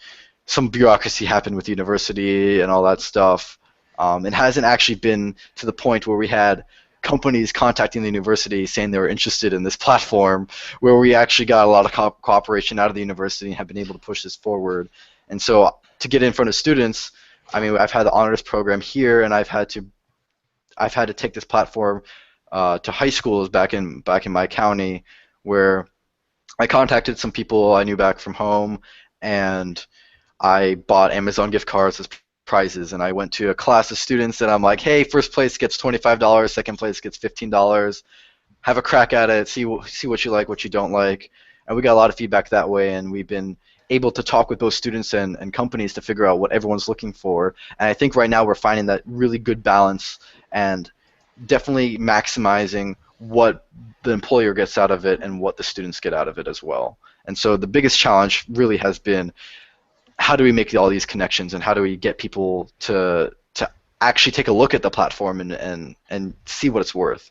some bureaucracy happened with the university and all that stuff. It hasn't actually been to the point where we had companies contacting the university saying they were interested in this platform, where we actually got a lot of cooperation out of the university and have been able to push this forward. And so to get in front of students, I mean, I've had the honors program here, and I've had to take this platform to high schools back in my county, where I contacted some people I knew back from home, and I bought Amazon gift cards as prizes, and I went to a class of students, and I'm like, hey, first place gets $25, second place gets $15. Have a crack at it, see what you like, what you don't like. And we got a lot of feedback that way, and we've been able to talk with both students and companies to figure out what everyone's looking for. And I think right now we're finding that really good balance and definitely maximizing what the employer gets out of it and what the students get out of it as well. And so the biggest challenge really has been, how do we make all these connections, and how do we get people to actually take a look at the platform and see what it's worth?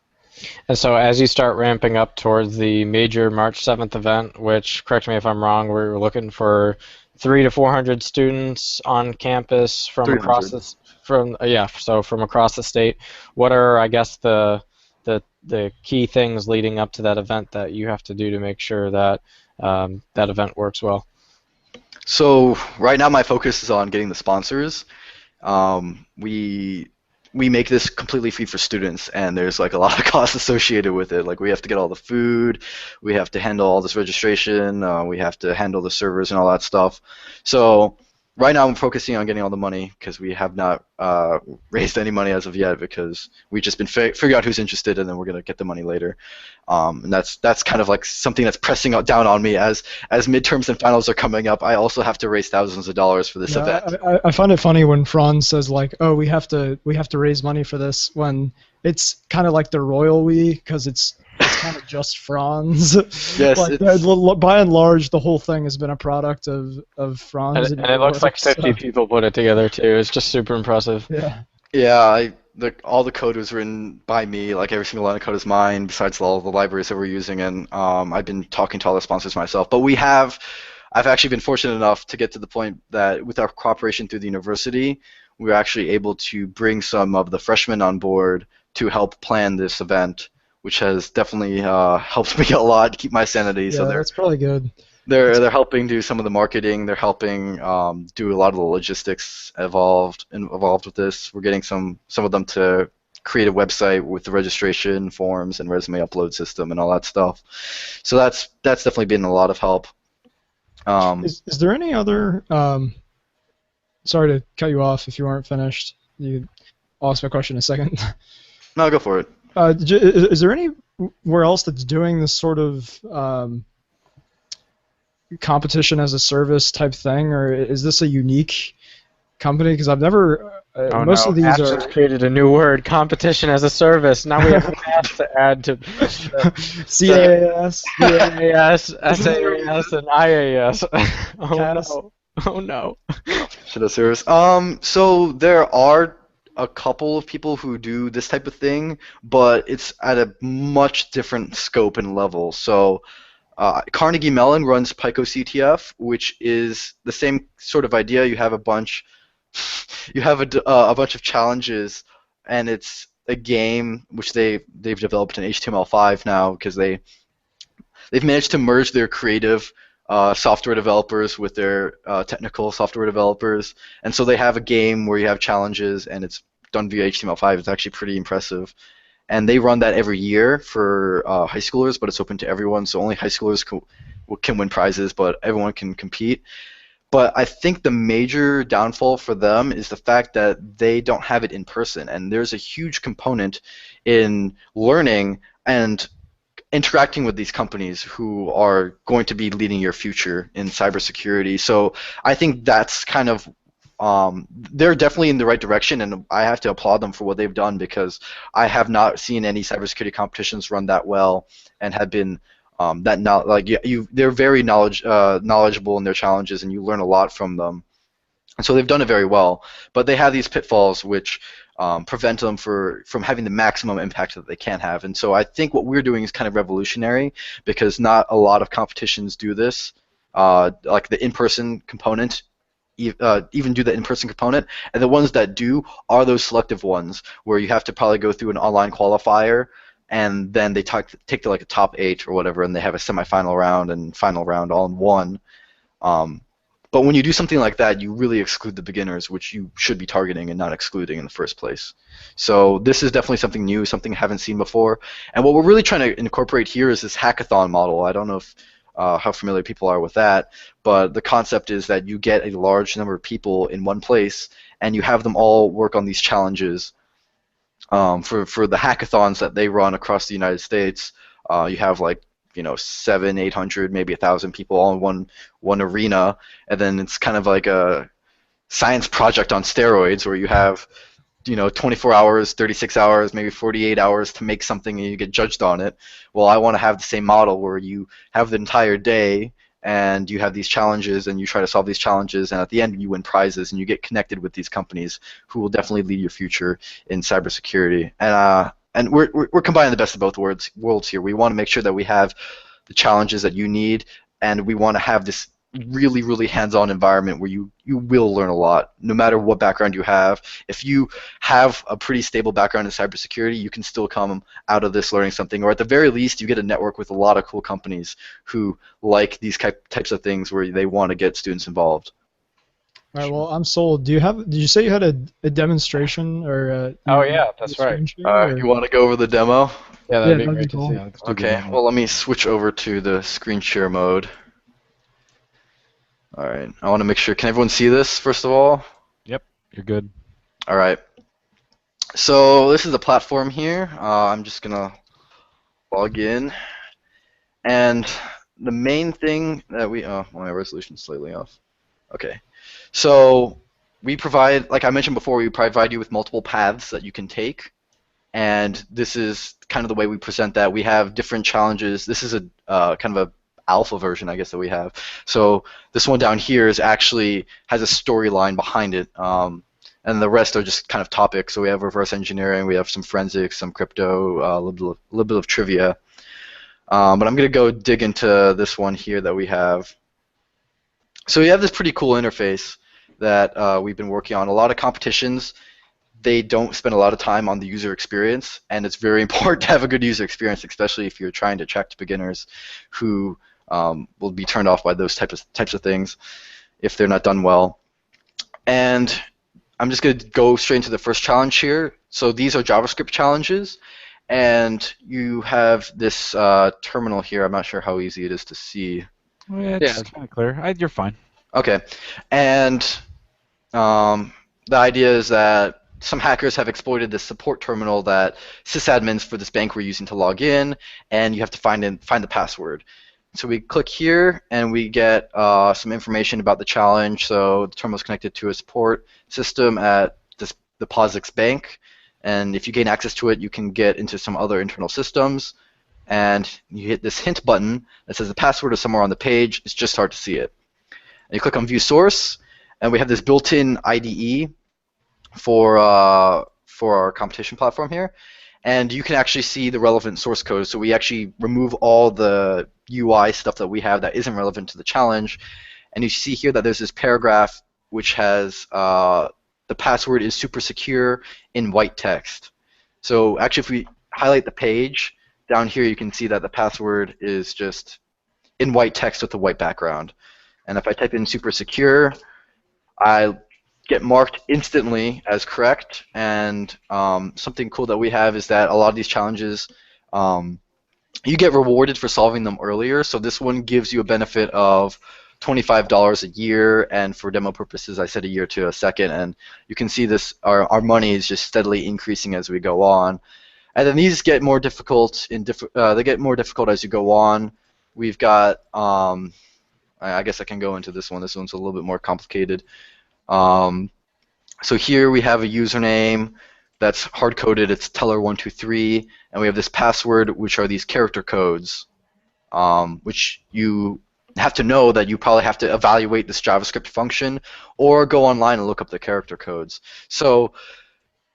And so as you start ramping up towards the major March 7th event, which, correct me if I'm wrong, we're looking for 300 to 400 students on campus from 300. across from across the state. What are, I guess, the key things leading up to that event that you have to do to make sure that that event works well? So right now my focus is on getting the sponsors. We make this completely free for students, and there's like a lot of costs associated with it. Like, we have to get all the food, we have to handle all this registration, we have to handle the servers and all that stuff. So right now I'm focusing on getting all the money, because we have not raised any money as of yet, because we've just been figuring out who's interested, and then we're going to get the money later. And that's kind of like something that's pressing down on me as midterms and finals are coming up. I also have to raise thousands of dollars for this event. I find it funny when Franz says, like, oh, we have to raise money for this, when it's kind of like the royal we, because it's kind of just Franz. Yes, like, by and large, the whole thing has been a product of Franz. And it looks like 50 people put it together too. It's just super impressive. Yeah. Yeah, all the code was written by me. Like, every single line of code is mine, besides all the libraries that we're using. And I've been talking to all the sponsors myself. But I've actually been fortunate enough to get to the point that with our cooperation through the university, we're actually able to bring some of the freshmen on board to help plan this event, which has definitely helped me a lot to keep my sanity. Yeah, So that's probably good. they're helping do some of the marketing. They're helping do a lot of the logistics involved with this. We're getting some of them to create a website with the registration forms and resume upload system and all that stuff. So that's definitely been a lot of help. Is there any other? Sorry to cut you off if you weren't finished. I'll ask my question in a second. No, go for it. Is there anywhere else that's doing this sort of competition as a service type thing, or is this a unique company? Because I've never Oh most no, of these Ash are just created a new word, competition as a service. Now we have an ash to add to CAS. CAS, SAAS, and IAS. Oh CAS. no. Oh no. Should have service. So there are a couple of people who do this type of thing, but it's at a much different scope and level. So Carnegie Mellon runs Pico CTF, which is the same sort of idea. You have a bunch, a bunch of challenges, and it's a game which they've developed in HTML5 now because they've managed to merge their creative software developers with their technical software developers, and so they have a game where you have challenges, and it's done via HTML5. It's actually pretty impressive, and they run that every year for high schoolers, but it's open to everyone, so only high schoolers can win prizes, but everyone can compete. But I think the major downfall for them is the fact that they don't have it in person, and there's a huge component in learning and interacting with these companies who are going to be leading your future in cybersecurity. So I think that's kind of they're definitely in the right direction, and I have to applaud them for what they've done because I have not seen any cybersecurity competitions run that well and have been they're very knowledgeable in their challenges, and you learn a lot from them. And so they've done it very well, but they have these pitfalls which prevent them from having the maximum impact that they can have. And so I think what we're doing is kind of revolutionary because not a lot of competitions do this, like the in-person component, even do the in-person component, and the ones that do are those selective ones where you have to probably go through an online qualifier, and then they take to like a top 8 or whatever, and they have a semifinal round and final round all in one. But when you do something like that, you really exclude the beginners, which you should be targeting and not excluding in the first place. So this is definitely something new, something I haven't seen before. And what we're really trying to incorporate here is this hackathon model. I don't know if how familiar people are with that, but the concept is that you get a large number of people in one place, and you have them all work on these challenges. For the hackathons that they run across the United States, you have like 700, 800, maybe 1,000 people all in one arena, and then it's kind of like a science project on steroids where you have 24 hours, 36 hours, maybe 48 hours to make something and you get judged on it. Well, I want to have the same model where you have the entire day and you have these challenges and you try to solve these challenges, and at the end you win prizes and you get connected with these companies who will definitely lead your future in cybersecurity. And we're combining the best of both worlds here. We want to make sure that we have the challenges that you need, and we want to have this really, really hands-on environment where you will learn a lot, no matter what background you have. If you have a pretty stable background in cybersecurity, you can still come out of this learning something, or at the very least, you get a network with a lot of cool companies who like these types of things where they want to get students involved. All right, well, I'm sold. Did you say you had a demonstration or? Oh yeah, that's right. You want to go over the demo? Yeah, that'd be that'd great be cool. to see. Okay, well, let me switch over to the screen share mode. All right, I want to make sure. Can everyone see this, first of all? Yep, you're good. All right. So this is the platform here. I'm just going to log in. And the main thing that my resolution's slightly off. Okay. So we provide, like I mentioned before, we provide you with multiple paths that you can take. And this is kind of the way we present that. We have different challenges. This is a kind of a alpha version, I guess, that we have. So this one down here has a storyline behind it, and the rest are just kind of topics. So we have reverse engineering, we have some forensics, some crypto, a little bit of trivia. But I'm going to go dig into this one here that we have. So we have this pretty cool interface that we've been working on. A lot of competitions, they don't spend a lot of time on the user experience, and it's very important to have a good user experience, especially if you're trying to attract beginners who will be turned off by those types of things if they're not done well. And I'm just going to go straight into the first challenge here. So these are JavaScript challenges, and you have this terminal here. I'm not sure how easy it is to see. Oh, yeah, it's kind of clear. You're fine. Okay, and the idea is that some hackers have exploited this support terminal that sysadmins for this bank were using to log in, and you have to find the password. So we click here, and we get some information about the challenge. So the terminal is connected to a support system at this the POSIX Bank, and if you gain access to it, you can get into some other internal systems, and you hit this hint button that says the password is somewhere on the page. It's just hard to see it. And you click on View Source, and we have this built-in IDE for our competition platform here, and you can actually see the relevant source code. So we actually remove all the UI stuff that we have that isn't relevant to the challenge, and you see here that there's this paragraph which has the password is super secure in white text. So actually, if we highlight the page down here, you can see that the password is just in white text with a white background. And if I type in super secure, I get marked instantly as correct. And something cool that we have is that a lot of these challenges, you get rewarded for solving them earlier. So this one gives you a benefit of $25 a year, and for demo purposes, I said a year to a second. And you can see this, our money is just steadily increasing as we go on. And then these get more difficult. They get more difficult as you go on. We've got, I guess I can go into this one. This one's a little bit more complicated. So here we have a username that's hard-coded. It's teller123, and we have this password, which are these character codes, which you have to know that you probably have to evaluate this JavaScript function or go online and look up the character codes. So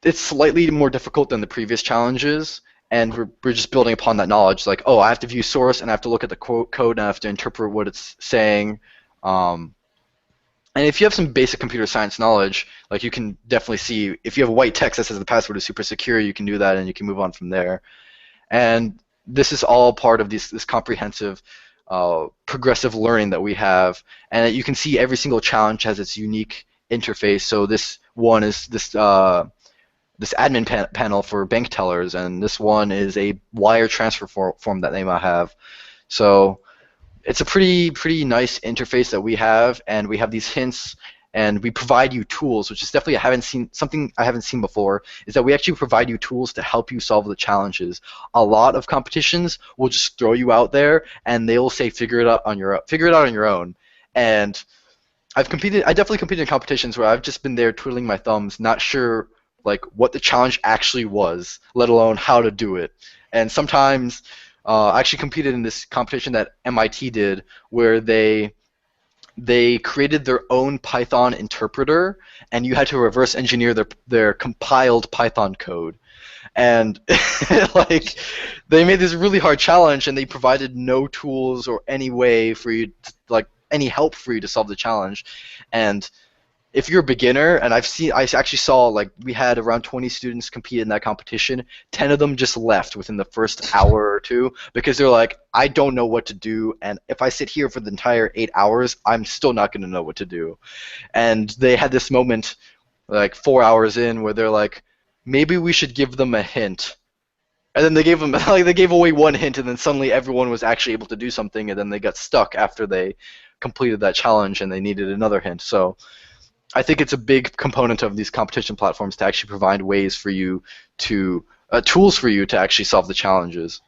it's slightly more difficult than the previous challenges, and we're just building upon that knowledge. Like, oh, I have to view source, and I have to look at the code, and I have to interpret what it's saying. And if you have some basic computer science knowledge, like, you can definitely see, if you have white text that says the password is super secure, you can do that, and you can move on from there. And this is all part of this comprehensive progressive learning that we have, and you can see every single challenge has its unique interface. So this one is this admin panel for bank tellers, and this one is a wire transfer form that they might have. So it's a pretty nice interface that we have, and we have these hints, and we provide you tools, which is definitely something I haven't seen before, is that we actually provide you tools to help you solve the challenges. A lot of competitions will just throw you out there, and they will say figure it out on your own. And I definitely competed in competitions where I've just been there twiddling my thumbs, not sure like what the challenge actually was, let alone how to do it. And sometimes I actually competed in this competition that MIT did, where they created their own Python interpreter, and you had to reverse engineer their compiled Python code. And like, they made this really hard challenge, and they provided no tools or any way for you to, like, any help for you to solve the challenge. And if you're a beginner, and I actually saw, like, we had around 20 students compete in that competition. 10 of them just left within the first hour or two because they're like, I don't know what to do, and if I sit here for the entire 8 hours, I'm still not going to know what to do. And they had this moment, like 4 hours in, where they're like, maybe we should give them a hint. And then they gave them, like, they gave away one hint, and then suddenly everyone was actually able to do something, and then they got stuck after they completed that challenge, and they needed another hint. So I think it's a big component of these competition platforms to actually provide ways for you to, tools for you to actually solve the challenges.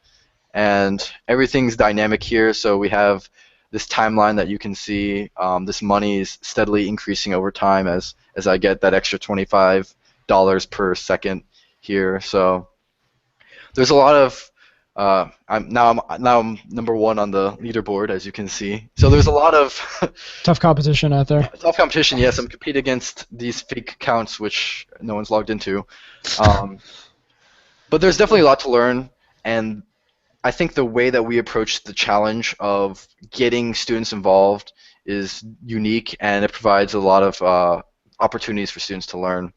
And everything's dynamic here, so we have this timeline that you can see. This money is steadily increasing over time as I get that extra $25 per second here. So there's a lot of I'm number one on the leaderboard, as you can see. So there's a lot of tough competition out there. Tough competition, yes. I'm competing against these fake accounts which no one's logged into. But there's definitely a lot to learn, and I think the way that we approach the challenge of getting students involved is unique, and it provides a lot of opportunities for students to learn.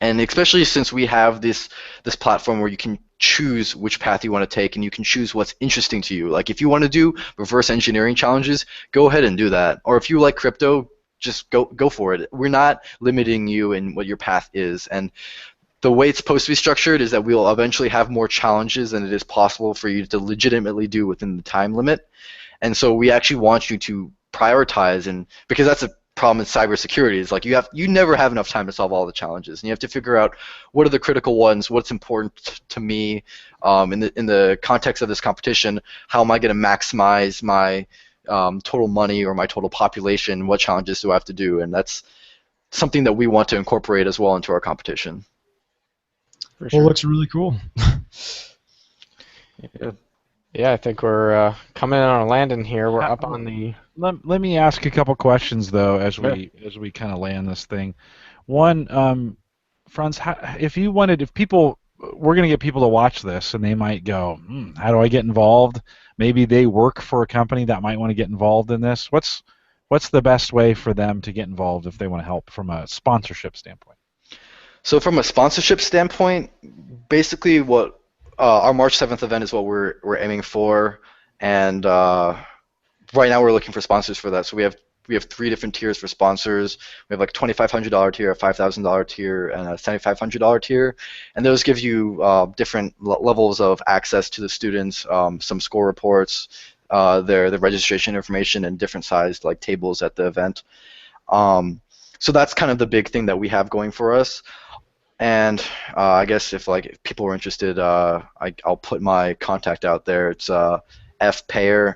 And especially since we have this platform where you can choose which path you want to take, and you can choose what's interesting to you. Like, if you want to do reverse engineering challenges, go ahead and do that. Or if you like crypto, just go for it. We're not limiting you in what your path is. And the way it's supposed to be structured is that we'll eventually have more challenges than it is possible for you to legitimately do within the time limit. And so we actually want you to prioritize, and because that's a problem in cybersecurity, is like you never have enough time to solve all the challenges, and you have to figure out what are the critical ones, what's important to me in the context of this competition. How am I going to maximize my total money or my total population? What challenges do I have to do? And that's something that we want to incorporate as well into our competition. For Well, sure. it looks really cool. Yeah, I think we're coming in on a landing here. We're How- up on the. Let me ask a couple questions though as Sure. we kind of land this thing. One, Franz, if people, we're going to get people to watch this and they might go, how do I get involved? Maybe they work for a company that might want to get involved in this. What's the best way for them to get involved if they want to help from a sponsorship standpoint? So from a sponsorship standpoint, basically what our March 7th event is what we're aiming for, and right now we're looking for sponsors for that. So we have 3 different tiers for sponsors. We have like $2,500 tier, a $5,000 tier, and a $7,500 tier, and those give you different levels of access to the students, some score reports, their registration information, and different sized like tables at the event. So that's kind of the big thing that we have going for us. And I guess if people are interested, I'll put my contact out there. It's fpayer,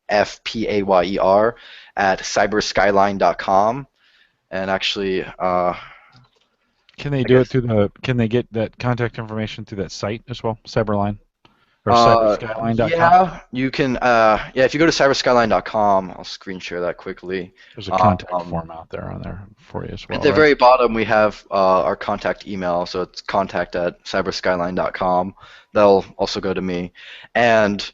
F-P-A-Y-E-R at cyberskyline.com. And actually, Can they do it through Can they get that contact information through that site as well, Cyberline or cyberskyline.com? yeah, you can. Yeah, if you go to cyberskyline.com, I'll screen share that quickly. There's a contact form out there on there for you as well. At the right? very bottom, we have our contact email, so it's contact@cyberskyline.com. That'll also go to me. And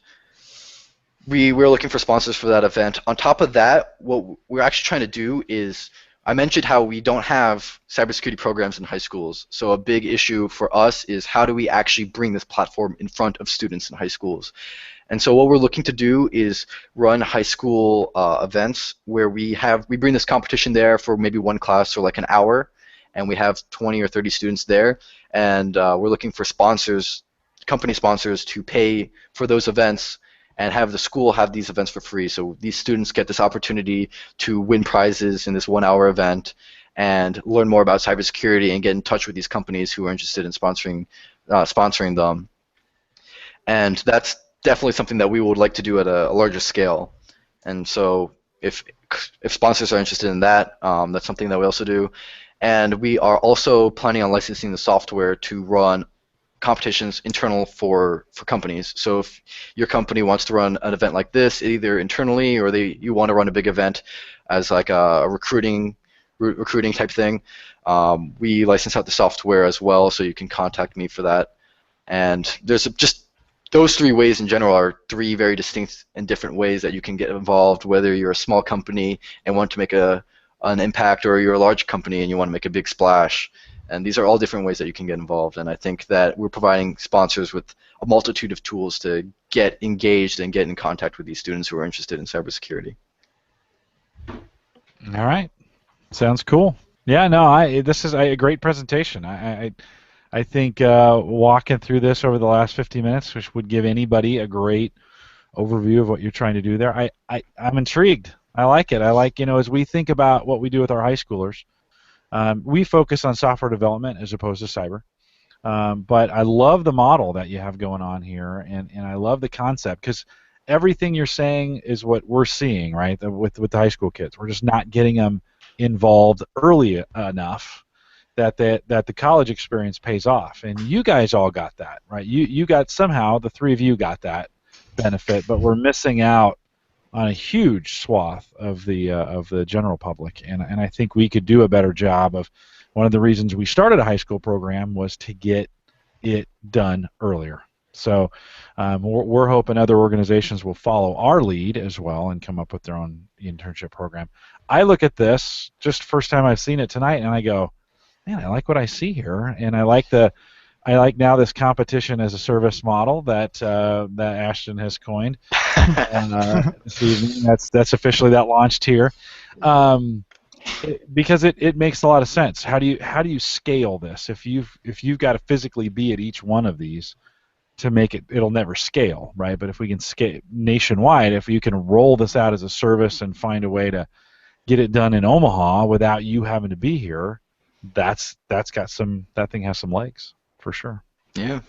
we're looking for sponsors for that event. On top of that, what we're actually trying to do is, I mentioned how we don't have cybersecurity programs in high schools. So a big issue for us is how do we actually bring this platform in front of students in high schools. And so what we're looking to do is run high school events where we bring this competition there for maybe one class or like an hour, and we have 20 or 30 students there, and we're looking for sponsors, company sponsors, to pay for those events and have the school have these events for free. So these students get this opportunity to win prizes in this 1-hour event and learn more about cybersecurity and get in touch with these companies who are interested in sponsoring them. And that's definitely something that we would like to do at a larger scale. And so if sponsors are interested in that, that's something that we also do. And we are also planning on licensing the software to run competitions internal for companies. So if your company wants to run an event like this, either internally or you want to run a big event as like a recruiting type thing, we license out the software as well, so you can contact me for that. And there's just those 3 ways in general are 3 very distinct and different ways that you can get involved, whether you're a small company and want to make an impact, or you're a large company and you want to make a big splash. And these are all different ways that you can get involved. And I think that we're providing sponsors with a multitude of tools to get engaged and get in contact with these students who are interested in cybersecurity. All right, sounds cool. Yeah, no, this is a great presentation. I think walking through this over the last 50 minutes, which would give anybody a great overview of what you're trying to do there. I'm intrigued. I like it. I like, as we think about what we do with our high schoolers, we focus on software development as opposed to cyber. But I love the model that you have going on here, and I love the concept, because everything you're saying is what we're seeing, right, with the high school kids. We're just not getting them involved early enough that the college experience pays off. And you guys all got that, right? You got, somehow the 3 of you got that benefit, but we're missing out on a huge swath of the general public, and I think we could do a better job of. One of the reasons we started a high school program was to get it done earlier. So we're hoping other organizations will follow our lead as well and come up with their own internship program. I look at this just first time I've seen it tonight, and I go, man, I like what I see here, and I like now this competition as a service model that Ashton has coined. This evening, that's officially that launched here, because it makes a lot of sense. How do you scale this? If you've got to physically be at each one of these to make it'll never scale, right? But if we can scale nationwide, if you can roll this out as a service and find a way to get it done in Omaha without you having to be here, that thing has some legs for sure. Yeah.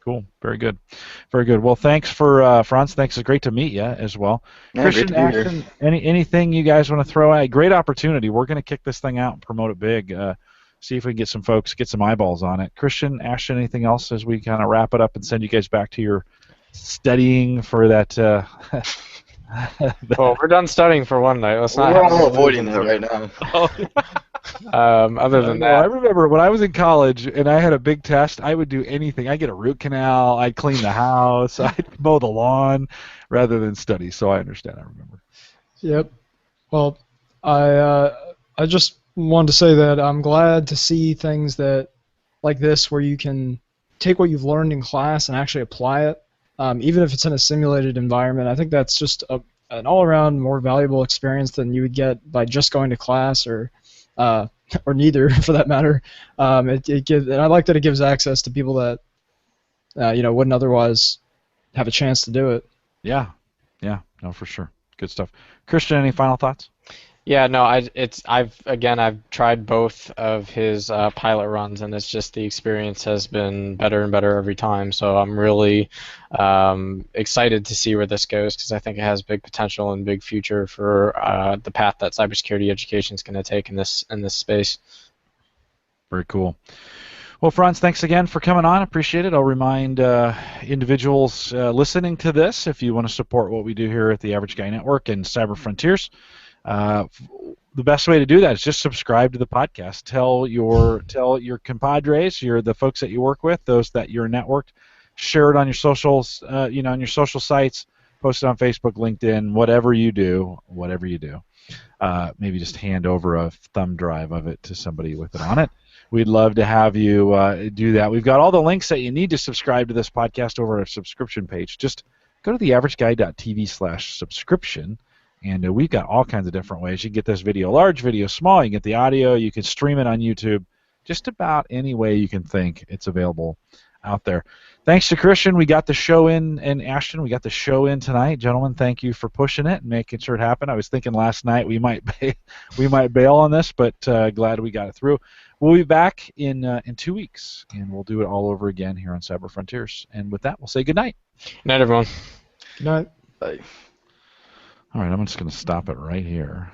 Cool. Very good. Very good. Well, thanks for Franz. Thanks. It's great to meet you as well. Yeah, Christian, great to be here. Ashton, anything you guys want to throw at? Great opportunity. We're going to kick this thing out and promote it big. See if we can get some folks, get some eyeballs on it. Christian, Ashton, anything else as we kind of wrap it up and send you guys back to your studying for that? Well, we're done studying for one night. Let's not. We're have all avoiding it right now. Other than I that, remember when I was in college and I had a big test, I would do anything. I'd get a root canal, I'd clean the house, I'd mow the lawn rather than study. So I understand. I remember. Yep. Well, I just wanted to say that I'm glad to see things that like this where you can take what you've learned in class and actually apply it, even if it's in a simulated environment. I think that's just an all-around more valuable experience than you would get by just going to class or neither, for that matter. It gives, and I like that it gives access to people that wouldn't otherwise have a chance to do it. Yeah. No, for sure. Good stuff. Christian, any final thoughts? yeah, no, I've tried both of his pilot runs, and it's just the experience has been better and better every time. So I'm really excited to see where this goes because I think it has big potential and big future for the path that cybersecurity education is going to take in this space. Very cool. Well, Franz, thanks again for coming on. Appreciate it. I'll remind individuals listening to this, if you want to support what we do here at the Average Guy Network and Cyber Frontiers, the best way to do that is just subscribe to the podcast. Tell your compadres, the folks that you work with, those that you're networked. Share it on your socials, on your social sites. Post it on Facebook, LinkedIn, whatever you do. Maybe just hand over a thumb drive of it to somebody with it on it. We'd love to have you do that. We've got all the links that you need to subscribe to this podcast over our subscription page. Just go to theaverageguy.tv/subscription, and we've got all kinds of different ways. You can get this video large, video small. You can get the audio. You can stream it on YouTube. Just about any way you can think, it's available out there. Thanks to Christian. We got the show in, and Ashton, we got the show in tonight. Gentlemen, thank you for pushing it and making sure it happened. I was thinking last night we might bail on this, but glad we got it through. We'll be back in 2 weeks, and we'll do it all over again here on Cyber Frontiers. And with that, we'll say good night. Good night, everyone. Good night. Bye. All right, I'm just going to stop it right here.